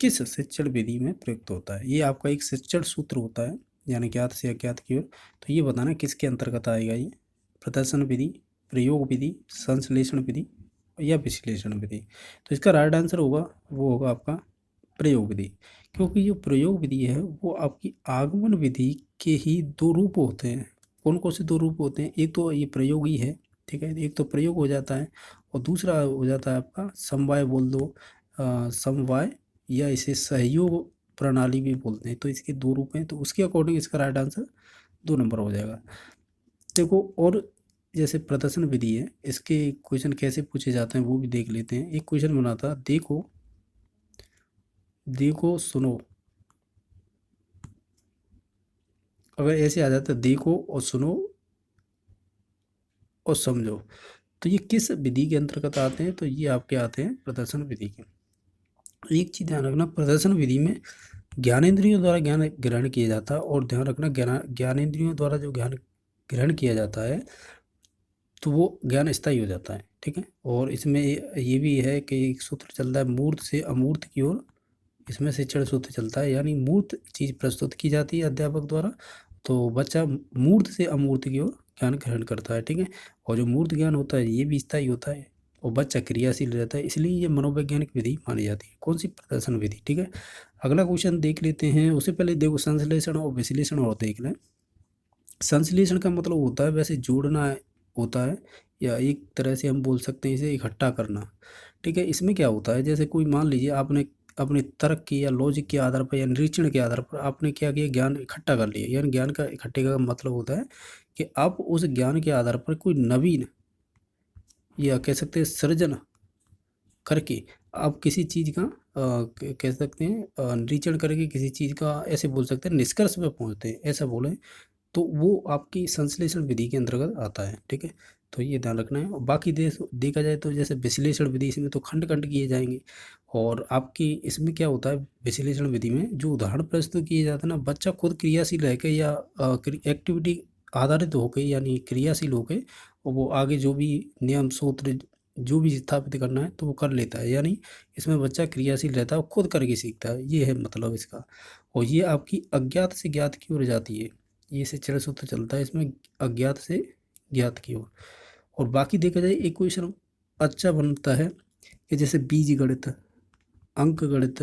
किस शिक्षण विधि में प्रयुक्त होता है? ये आपका एक शिक्षण सूत्र होता है, यानी ज्ञात से अज्ञात की ओर। तो ये बताना किसके अंतर्गत आएगा ये? प्रदर्शन विधि, प्रयोग विधि, संश्लेषण विधि, या विश्लेषण विधि। तो इसका राइट आंसर होगा वो होगा आपका प्रयोग विधि, क्योंकि जो प्रयोग विधि है वो आपकी आगमन विधि के ही 2 रूप होते हैं। कौन कौन से 2 रूप होते हैं? एक तो ये प्रयोग ही है, ठीक है, एक तो प्रयोग हो जाता है, और दूसरा हो जाता है आपका समवाय बोल दो, समवाय, या इसे सहयोग प्रणाली भी बोलते हैं। तो इसके दो रूप हैं, तो उसके अकॉर्डिंग इसका राइट आंसर 2 नंबर हो जाएगा। देखो, और जैसे प्रदर्शन विधि है, इसके क्वेश्चन कैसे पूछे जाते हैं वो भी देख लेते हैं। एक क्वेश्चन बना था, देखो देखो सुनो, अगर ऐसे आ जाता है देखो और सुनो और समझो, तो ये किस विधि के अंतर्गत आते हैं? तो ये आपके आते हैं प्रदर्शन विधि के। एक चीज ध्यान रखना, प्रदर्शन विधि में ज्ञानेंद्रियों द्वारा ज्ञान ग्रहण किया जाता है, और ध्यान रखना ज्ञानेंद्रियों द्वारा जो ज्ञान ग्रहण किया जाता है तो वो ज्ञान स्थायी हो जाता है, ठीक है। और इसमें ये भी है कि एक सूत्र चलता है, मूर्त से अमूर्त की ओर इसमें शिक्षण सूत्र चलता है, यानी मूर्त चीज प्रस्तुत की जाती है अध्यापक द्वारा, तो बच्चा मूर्त से अमूर्त की ओर ज्ञान ग्रहण करता है, ठीक है। और जो मूर्त ज्ञान होता है ये भी स्थायी होता है, और बच्चा क्रियाशील रहता है, इसलिए ये मनोवैज्ञानिक विधि मानी जाती है। कौन सी? प्रदर्शन विधि, ठीक है। अगला क्वेश्चन देख लेते हैं, उससे पहले देखो संश्लेषण और विश्लेषण और देख लें। संश्लेषण का मतलब होता है वैसे जोड़ना होता है, या एक तरह से हम बोल सकते हैं इसे इकट्ठा करना, ठीक है। इसमें क्या होता है, जैसे कोई मान लीजिए आपने अपने तर्क की या लॉजिक के आधार पर या निरीक्षण के आधार पर आपने क्या किया, ज्ञान इकट्ठा कर लिया। यानी ज्ञान का इकट्ठे का मतलब होता है कि आप उस ज्ञान के आधार पर कोई नवीन, या कह सकते हैं सृजन करके आप किसी चीज़ का कह सकते हैं निरीक्षण करके किसी चीज़ का, ऐसे बोल सकते हैं निष्कर्ष पे पहुँचते हैं, ऐसा बोले तो वो आपकी संश्लेषण विधि के अंतर्गत आता है, ठीक है। तो ये ध्यान रखना है। और बाकी देखा जाए तो जैसे विश्लेषण विधि, इसमें तो खंड खंड किए जाएंगे, और आपकी इसमें क्या होता है, विश्लेषण विधि में जो उदाहरण प्रस्तुत किए जाते हैं ना, बच्चा खुद क्रियाशील रह के या एक्टिविटी आधारित होकर, यानी क्रियाशील होकर, और वो आगे जो भी नियम सूत्र जो भी स्थापित करना है तो वो कर लेता है, यानी इसमें बच्चा क्रियाशील रहता है और खुद करके सीखता है, ये है मतलब इसका। और ये आपकी अज्ञात से ज्ञात की ओर जाती है, ये शिक्षण सूत्र चलता है इसमें, अज्ञात से ज्ञात की ओर। और बाकी देखा जाए एक क्वेश्चन अच्छा बनता है कि जैसे बीज गणित, अंक गणित,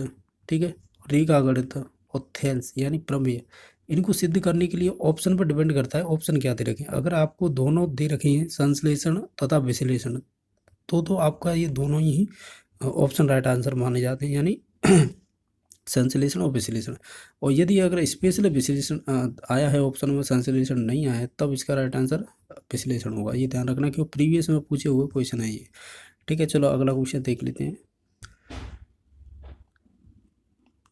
ठीक है, रेखा गणित और थेल्स यानी प्रमेय, इनको सिद्ध करने के लिए ऑप्शन पर डिपेंड करता है ऑप्शन क्या दे रखे हैं। अगर आपको दोनों दे रखे हैं, संश्लेषण तथा विश्लेषण, तो आपका ये दोनों ही ऑप्शन राइट आंसर माने जाते हैं, यानी संश्लेषण और विश्लेषण। और यदि अगर स्पेशल विश्लेषण आया है ऑप्शन में, संश्लेषण नहीं आया है, तब इसका राइट आंसर विश्लेषण होगा। ये ध्यान रखना कि वो प्रीवियस में पूछे हुए क्वेश्चन है ये, ठीक है। चलो अगला क्वेश्चन देख लेते हैं।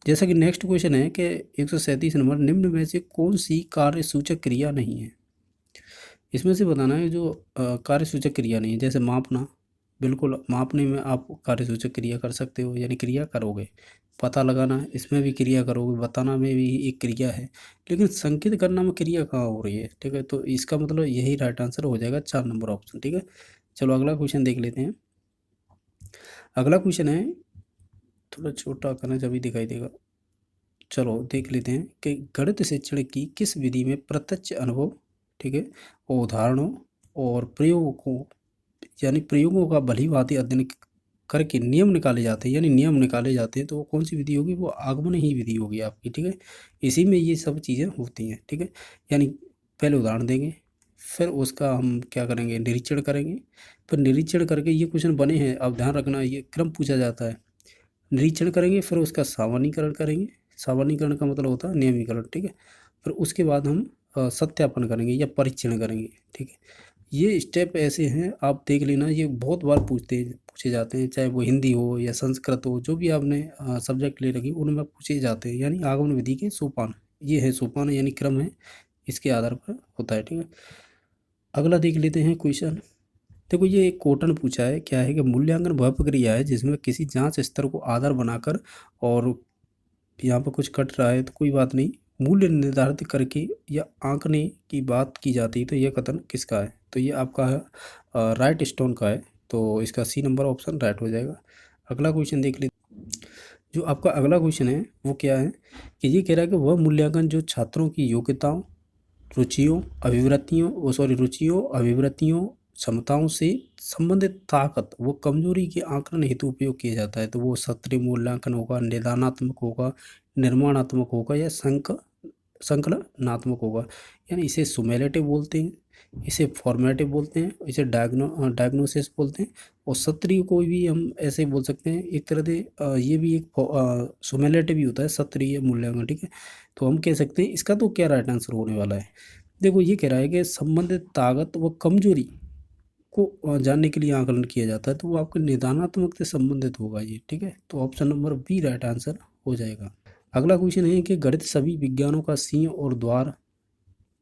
जैसा कि नेक्स्ट क्वेश्चन है कि 137 नंबर, निम्न में से कौन सी कार्य सूचक क्रिया नहीं है? इसमें से बताना है जो कार्य सूचक क्रिया नहीं है। जैसे मापना, बिल्कुल मापने में आप कार्य सूचक क्रिया कर सकते हो, यानी क्रिया करोगे। पता लगाना, इसमें भी क्रिया करोगे। बताना में भी एक क्रिया है, लेकिन संकेत करना में क्रिया कहाँ हो रही है, ठीक है। तो इसका मतलब यही राइट आंसर हो जाएगा, 4 नंबर ऑप्शन, ठीक है। चलो अगला क्वेश्चन देख लेते हैं। अगला क्वेश्चन है, थोड़ा छोटा करना जब दिखाई देगा। चलो देख लेते हैं कि गणित शिक्षण की किस विधि में प्रत्यक्ष अनुभव, ठीक है, और उदाहरणों और प्रयोगों को, यानी प्रयोगों का भली भांति अध्ययन करके नियम निकाले जाते हैं, यानी नियम निकाले जाते हैं, तो वो कौन सी विधि होगी? वो आगमन ही विधि होगी आपकी, ठीक है। इसी में ये सब चीज़ें होती हैं, ठीक है। यानी पहले उदाहरण देंगे, फिर उसका हम क्या करेंगे, निरीक्षण करेंगे, फिर निरीक्षण करके ये क्वेश्चन बने हैं, अब ध्यान रखना ये क्रम पूछा जाता है। निरीक्षण करेंगे, फिर उसका सामान्यीकरण करेंगे, सामान्यीकरण का मतलब होता है नियमीकरण, ठीक है। फिर उसके बाद हम सत्यापन करेंगे या परीक्षण करेंगे, ठीक है। ये स्टेप ऐसे हैं, आप देख लेना, ये बहुत बार पूछे जाते हैं, चाहे वो हिंदी हो या संस्कृत हो, जो भी आपने सब्जेक्ट ले रखी उनमें पूछे जाते हैं। यानी आगमन विधि के सोपान, ये है सोपान, यानी क्रम है, इसके आधार पर होता है, ठीक है। अगला देख लेते हैं क्वेश्चन। देखो ये एक क्वेश्चन पूछा है, क्या है कि मूल्यांकन वह प्रक्रिया है जिसमें किसी जांच स्तर को आधार बनाकर, और यहाँ पर कुछ कट रहा है तो कोई बात नहीं, मूल्य निर्धारित करके या आंकने की बात की जाती है, तो यह कथन किसका है? तो ये आपका है राइट स्टोन का है, तो इसका सी नंबर ऑप्शन राइट हो जाएगा। अगला क्वेश्चन देख लीजिए। जो आपका अगला क्वेश्चन है वो क्या है कि ये कह रहा है कि वह मूल्यांकन जो छात्रों की योग्यताओं, रुचियों अभिवृत्तियों क्षमताओं से संबंधित ताकत वो कमजोरी के आकलन हेतु उपयोग किया जाता है, तो वो सत्रीय मूल्यांकन होगा, निदानात्मक होगा, निर्माणात्मक होगा, या संकलनात्मक होगा। यानी इसे सुमेलेटिव बोलते हैं, इसे फॉर्मेटिव बोलते हैं, इसे डायग्नोसिस बोलते हैं, और सत्रीय को भी हम ऐसे बोल सकते हैं एक तरह से। ये भी एक सुमेलेटिव ही होता है, सत्रीय मूल्यांकन, ठीक है। तो हम कह सकते हैं इसका तो क्या राइट आंसर होने वाला है। देखो ये कह रहा है कि संबंधित ताकत व कमजोरी को जानने के लिए आकलन किया जाता है, तो वो आपके निदानात्मक से संबंधित होगा ये, ठीक है। तो option number B right answer हो जाएगा। अगला क्वेश्चन है कि गणित सभी विज्ञानों का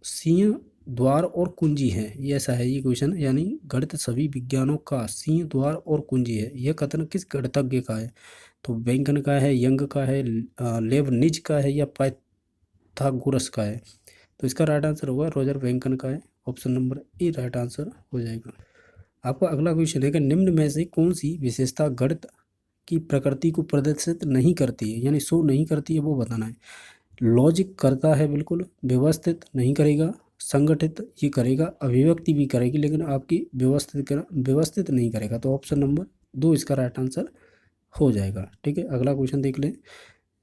सिंह द्वार और कुंजी है, ये ऐसा है ये क्वेश्चन। यानी गणित सभी विज्ञानों का सिंह द्वार और कुंजी है, यह कथन किस गणितज्ञ का है। तो बैंकन का है, यंग का है, लेबनिज का है, या पाइथागोरस का है। तो इसका राइट आंसर होगा रॉजर बैंकन का है। Option number A right answer हो जाएगा। आपका अगला क्वेश्चन है कि निम्न में से कौन सी विशेषता गणित की प्रकृति को प्रदर्शित नहीं करती है, यानी शो नहीं करती है, वो बताना है। लॉजिक करता है बिल्कुल, व्यवस्थित नहीं करेगा, संगठित ये करेगा, अभिव्यक्ति भी करेगी, लेकिन आपकी व्यवस्थित नहीं करेगा। तो ऑप्शन नंबर 2 इसका राइट आंसर हो जाएगा, ठीक है। अगला क्वेश्चन देख लें,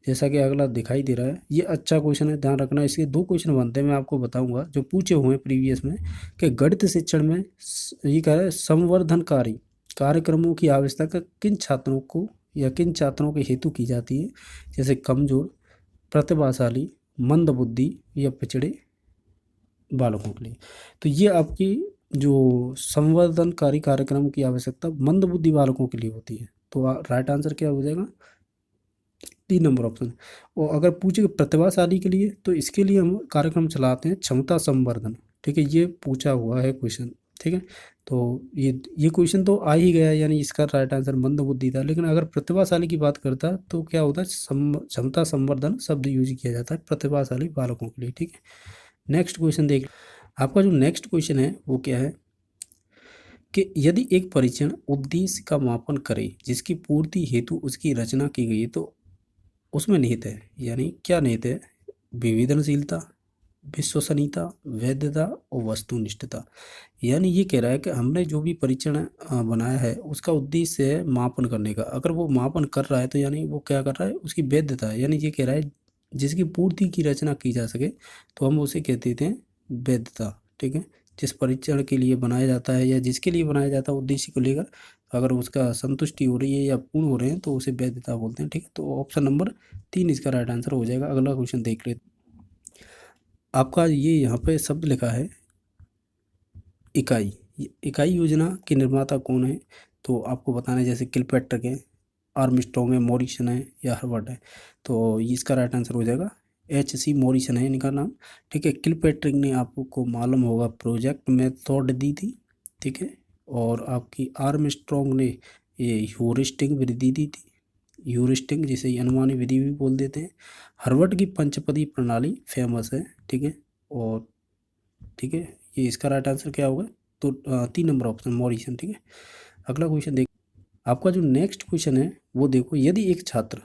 जैसा कि अगला दिखाई दे रहा है, ये अच्छा क्वेश्चन है, ध्यान रखना। इसके 2 क्वेश्चन बनते हैं, मैं आपको बताऊंगा जो पूछे हुए हैं प्रीवियस में, कि गणित शिक्षण में ये कह रहा है संवर्धनकारी कार्यक्रमों की आवश्यकता किन छात्रों को या किन छात्रों के हेतु की जाती है, जैसे कमजोर, प्रतिभाशाली, मंद बुद्धि, या पिछड़े बालकों के लिए। तो ये आपकी जो संवर्धनकारी कार्यक्रम की आवश्यकता मंद बुद्धि बालकों के लिए होती है। तो राइट आंसर क्या हो जाएगा, 3 नंबर ऑप्शन। और अगर पूछे प्रतिभाशाली के लिए, तो इसके लिए हम कार्यक्रम चलाते हैं क्षमता संवर्धन, ठीक है। ये पूछा हुआ है क्वेश्चन, ठीक है। तो ये क्वेश्चन तो आ ही गया, यानी इसका राइट आंसर मंद बुद्धि था। लेकिन अगर प्रतिभाशाली की बात करता तो क्या होता है, क्षमता संवर्धन शब्द यूज किया जाता है प्रतिभाशाली बालकों के लिए, ठीक है। नेक्स्ट क्वेश्चन देख, आपका जो नेक्स्ट क्वेश्चन है वो क्या है कि यदि एक परीक्षण उद्देश्य का मापन करे जिसकी पूर्ति हेतु उसकी रचना की गई है, तो उसमें निहित है, यानी क्या निहित है, विवेदनशीलता, विश्वसनीयता, वैधता और वस्तुनिष्ठता। यानी ये कह रहा है कि हमने जो भी परीक्षण बनाया है उसका उद्देश्य है मापन करने का। अगर वो मापन कर रहा है तो यानी वो क्या कर रहा है, उसकी वैधता है। यानी ये कह रहा है जिसकी पूर्ति की रचना की जा सके, तो हम उसे कहते थे वैधता, ठीक है। जिस परीक्षण के लिए बनाया जाता है या जिसके लिए बनाया जाता है उद्देश्य को लेकर, अगर उसका संतुष्टि हो रही है या पूर्ण हो रहे हैं तो उसे वैधता बोलते हैं, ठीक है। तो ऑप्शन नंबर 3 इसका राइट आंसर हो जाएगा। अगला क्वेश्चन देख लेते, आपका ये यहाँ पे शब्द लिखा है इकाई। इकाई योजना के निर्माता कौन है, तो आपको बताना है, जैसे किलपैट्रिक है, आर्मस्ट्रॉन्ग है, मॉरिसन है, या हर्बर्ट है। तो ये इसका राइट आंसर हो जाएगा H.C. मॉरिसन है इनका नाम, ठीक है। किलपैट्रिक ने आपको मालूम होगा प्रोजेक्ट मेथड दी थी, ठीक है। और आपकी आर्मस्ट्रॉन्ग ने ये ह्यूरिस्टिक विधि दी थी, ह्यूरिस्टिक जिसे अनुमानी विधि भी बोल देते हैं। हर्बर्ट की पंचपदी प्रणाली फेमस है, ठीक है। और ठीक है, ये इसका राइट आंसर क्या होगा, तो 3 नंबर ऑप्शन मॉरिसन, ठीक है। अगला क्वेश्चन देख, आपका जो नेक्स्ट क्वेश्चन है वो देखो, यदि एक छात्र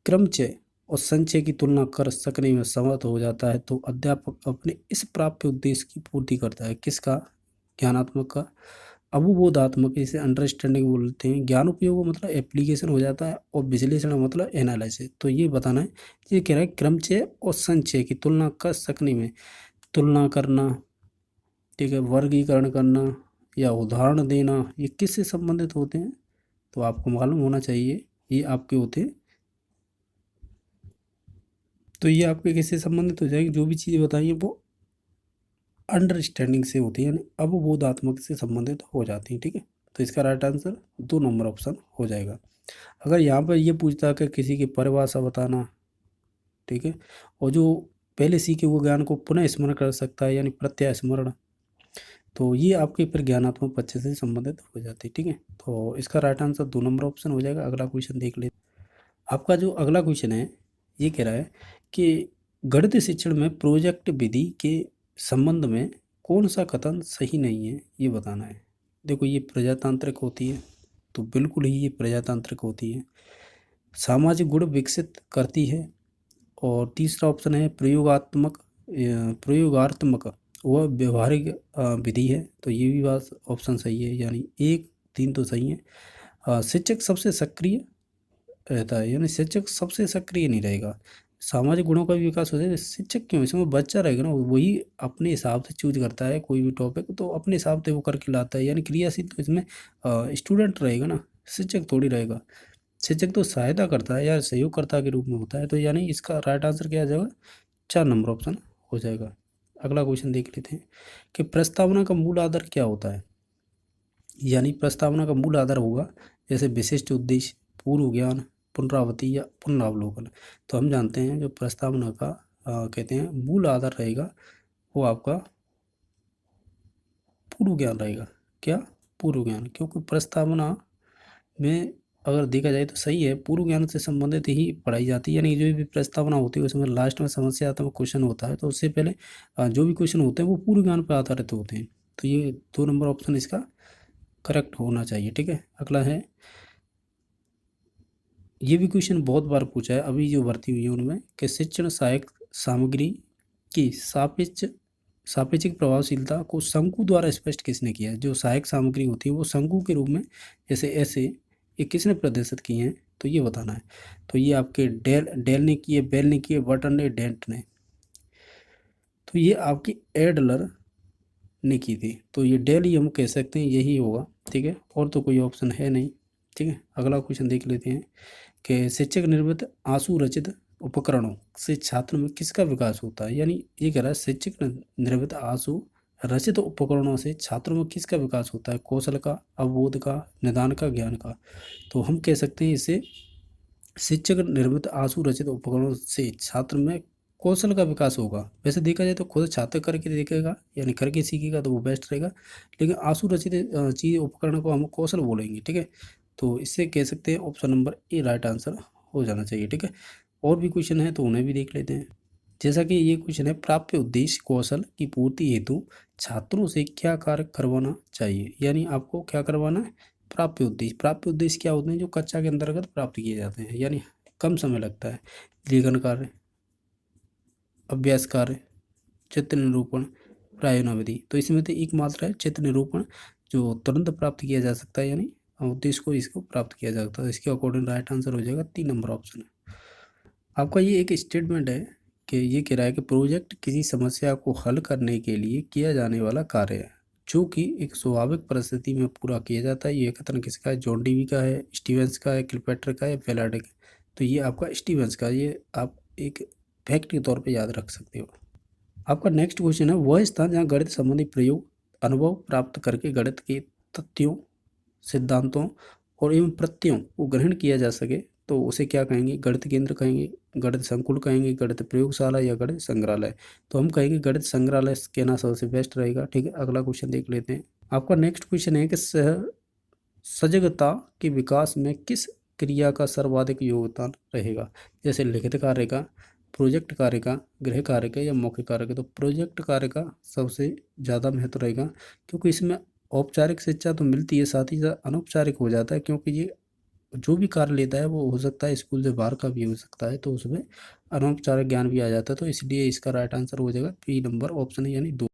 क्रमचय और संचय की तुलना कर सकने में समर्थ हो जाता है, तो अध्यापक अपने इस प्राप्य उद्देश्य की पूर्ति करता है, किसका, ज्ञानात्मक का, अवबोधात्मक जिसे अंडरस्टैंडिंग बोलते हैं, ज्ञान उपयोग मतलब एप्लीकेशन हो जाता है, और विश्लेषण मतलब एनालिसिस। तो ये बताना है, ये कह रहा है क्रमचय और संचय की तुलना कर सकने में, तुलना करना, ठीक है, वर्गीकरण करना या उदाहरण देना, ये किससे संबंधित होते हैं, तो आपको मालूम होना चाहिए ये आपके होते हैं। तो ये आपके किससे संबंधित हो जाएगी, जो भी चीज़ें बताइए वो अंडरस्टैंडिंग से होती है, यानी अवबोधात्मक से संबंधित हो जाती है, ठीक है। तो इसका राइट आंसर 2 नंबर ऑप्शन हो जाएगा। अगर यहाँ पर ये पूछता है कि किसी की परिभाषा बताना, ठीक है, और जो पहले सीखे हुए ज्ञान को पुनः स्मरण कर सकता है, यानी प्रत्यय स्मरण, तो ये आपके फिर ज्ञानात्मक पक्ष से संबंधित हो जाती है, ठीक है। तो इसका राइट आंसर 2 नंबर ऑप्शन हो जाएगा। अगला क्वेश्चन देख ले, आपका जो अगला क्वेश्चन है ये कह रहा है कि गणित शिक्षण में प्रोजेक्ट विधि के संबंध में कौन सा कथन सही नहीं है, ये बताना है। देखो ये प्रजातांत्रिक होती है, तो बिल्कुल ही ये प्रजातांत्रिक होती है। सामाजिक गुण विकसित करती है, और तीसरा ऑप्शन है प्रयोगात्मक वह व्यवहारिक विधि है, तो ये भी बात ऑप्शन सही है, यानी 1 3 तो सही है। शिक्षक सबसे सक्रिय रहता है, यानी शिक्षक सबसे सक्रिय नहीं रहेगा, सामाजिक गुणों का भी विकास हो जाए। शिक्षक क्यों, इसमें बच्चा रहेगा ना, वही अपने हिसाब से चूज करता है कोई भी टॉपिक, तो अपने हिसाब से वो करके लाता है, यानी क्रियाशील तो इसमें स्टूडेंट रहेगा ना, शिक्षक थोड़ी रहेगा। शिक्षक तो सहायता करता है या सहयोगकर्ता के रूप में होता है। तो यानी इसका राइट आंसर क्या आ जाएगा, 4 नंबर ऑप्शन हो जाएगा। अगला क्वेश्चन देख लेते हैं कि प्रस्तावना का मूल आधार क्या होता है। यानी प्रस्तावना का मूल आधार होगा जैसे विशिष्ट उद्देश्य, पूर्व ज्ञान, पुनरावृत्ति या पुनरावलोकन। तो हम जानते हैं जो प्रस्तावना का कहते हैं मूल आधार रहेगा वो आपका पूर्व ज्ञान रहेगा। क्या, पूर्व ज्ञान, क्योंकि प्रस्तावना में अगर देखा जाए तो सही है, पूर्व ज्ञान से संबंधित ही पढ़ाई जाती है। यानी जो भी प्रस्तावना होती है उसमें लास्ट में समस्यात्मक क्वेश्चन होता है, तो उससे पहले जो भी क्वेश्चन होते हैं वो पूर्व ज्ञान पर आधारित होते हैं। तो ये 2 नंबर ऑप्शन इसका करेक्ट होना चाहिए। ठीक है, अगला है, ये भी क्वेश्चन बहुत बार पूछा है अभी जो भर्ती हुई है उनमें, कि शिक्षण सहायक सामग्री की सापेक्षिक प्रभावशीलता को शंकु द्वारा स्पष्ट किसने किया है। जो सहायक सामग्री होती है वो शंकु के रूप में, जैसे ऐसे, ये किसने प्रदर्शित किए हैं, तो ये बताना है। तो ये आपके डेल डेल ने किए, बेल ने किए, बटन ने, डेंट ने। तो ये आपकी एडलर ने की थी, तो ये डेल ही हम कह सकते हैं, यही होगा। ठीक है, और तो कोई ऑप्शन है नहीं। ठीक है, अगला क्वेश्चन देख लेते हैं कि शिक्षक निर्मित आंसू रचित उपकरणों से छात्र में किसका विकास होता है। यानी ये कह रहा है शिक्षक निर्मित आंसू रचित उपकरणों से छात्रों में किसका विकास होता है, कौशल का, अवबोध का, निदान का, ज्ञान का। तो हम कह सकते हैं इसे, शिक्षक निर्मित आंसू रचित उपकरणों से छात्र में कौशल का विकास होगा। वैसे देखा जाए तो खुद छात्र करके देखेगा यानी करके सीखेगा तो वो बेस्ट रहेगा, लेकिन आंसू रचित चीज उपकरण को हम कौशल बोलेंगे। ठीक है, तो इससे कह सकते हैं option number A right answer हो जाना चाहिए। ठीक है, और भी क्वेश्चन है तो उन्हें भी देख लेते हैं। जैसा कि ये क्वेश्चन है, प्राप्य उद्देश्य कौशल की पूर्ति हेतु छात्रों से क्या कार्य करवाना चाहिए। यानी आपको क्या करवाना है, प्राप्य उद्देश्य। प्राप्य उद्देश्य क्या होते हैं, जो कक्षा के अंतर्गत प्राप्त किए जाते हैं, यानी कम समय लगता है। लेखन कार्य, अभ्यास कार्य, चित्र निरूपण, प्रायोनावधि। तो इसमें तो एकमात्र है चित्र निरूपण जो तुरंत प्राप्त किया जा सकता है, यानी उद्देश्य को इसको प्राप्त किया जा सकता है। इसके अकॉर्डिंग राइट आंसर हो जाएगा 3 नंबर ऑप्शन। आपका ये एक स्टेटमेंट है कि ये कह रहा है कि प्रोजेक्ट किसी समस्या को हल करने के लिए किया जाने वाला कार्य है जो कि एक स्वाभाविक परिस्थिति में पूरा किया जाता है। ये कथन किसका है, जॉन डीवी का है, स्टीवेंस का है, किलपेटर का है, फेराडे का। तो ये आपका स्टीवेंस का, ये आप एक फैक्ट के तौर पे याद रख सकते हो। आपका नेक्स्ट क्वेश्चन है, वह स्थान जहाँ गणित संबंधी प्रयोग अनुभव प्राप्त करके गणित के तथ्यों, सिद्धांतों और एवं प्रत्ययों को ग्रहण किया जा सके तो उसे क्या कहेंगे, गणित केंद्र कहेंगे, गणित संकुल कहेंगे, गणित प्रयोगशाला या गणित संग्रहालय। तो हम कहेंगे गणित संग्रहालय कहना सबसे बेस्ट रहेगा। ठीक है, अगला क्वेश्चन देख लेते हैं। आपका नेक्स्ट क्वेश्चन है कि सजगता के विकास में किस क्रिया का सर्वाधिक योगदान रहेगा। जैसे लिखित कार्य का, प्रोजेक्ट कार्य का, गृह कार्य का या मौखिक कार्य का। तो प्रोजेक्ट कार्य का सबसे ज़्यादा महत्व रहेगा, क्योंकि इसमें औपचारिक शिक्षा तो मिलती है, साथ ही साथ अनौपचारिक हो जाता है, क्योंकि ये जो भी कार्य लेता है वो हो सकता है स्कूल से बाहर का भी हो सकता है, तो उसमें अनौपचारिक ज्ञान भी आ जाता है। तो इसलिए इसका राइट आंसर हो जाएगा 3 नंबर ऑप्शन है, यानी 2।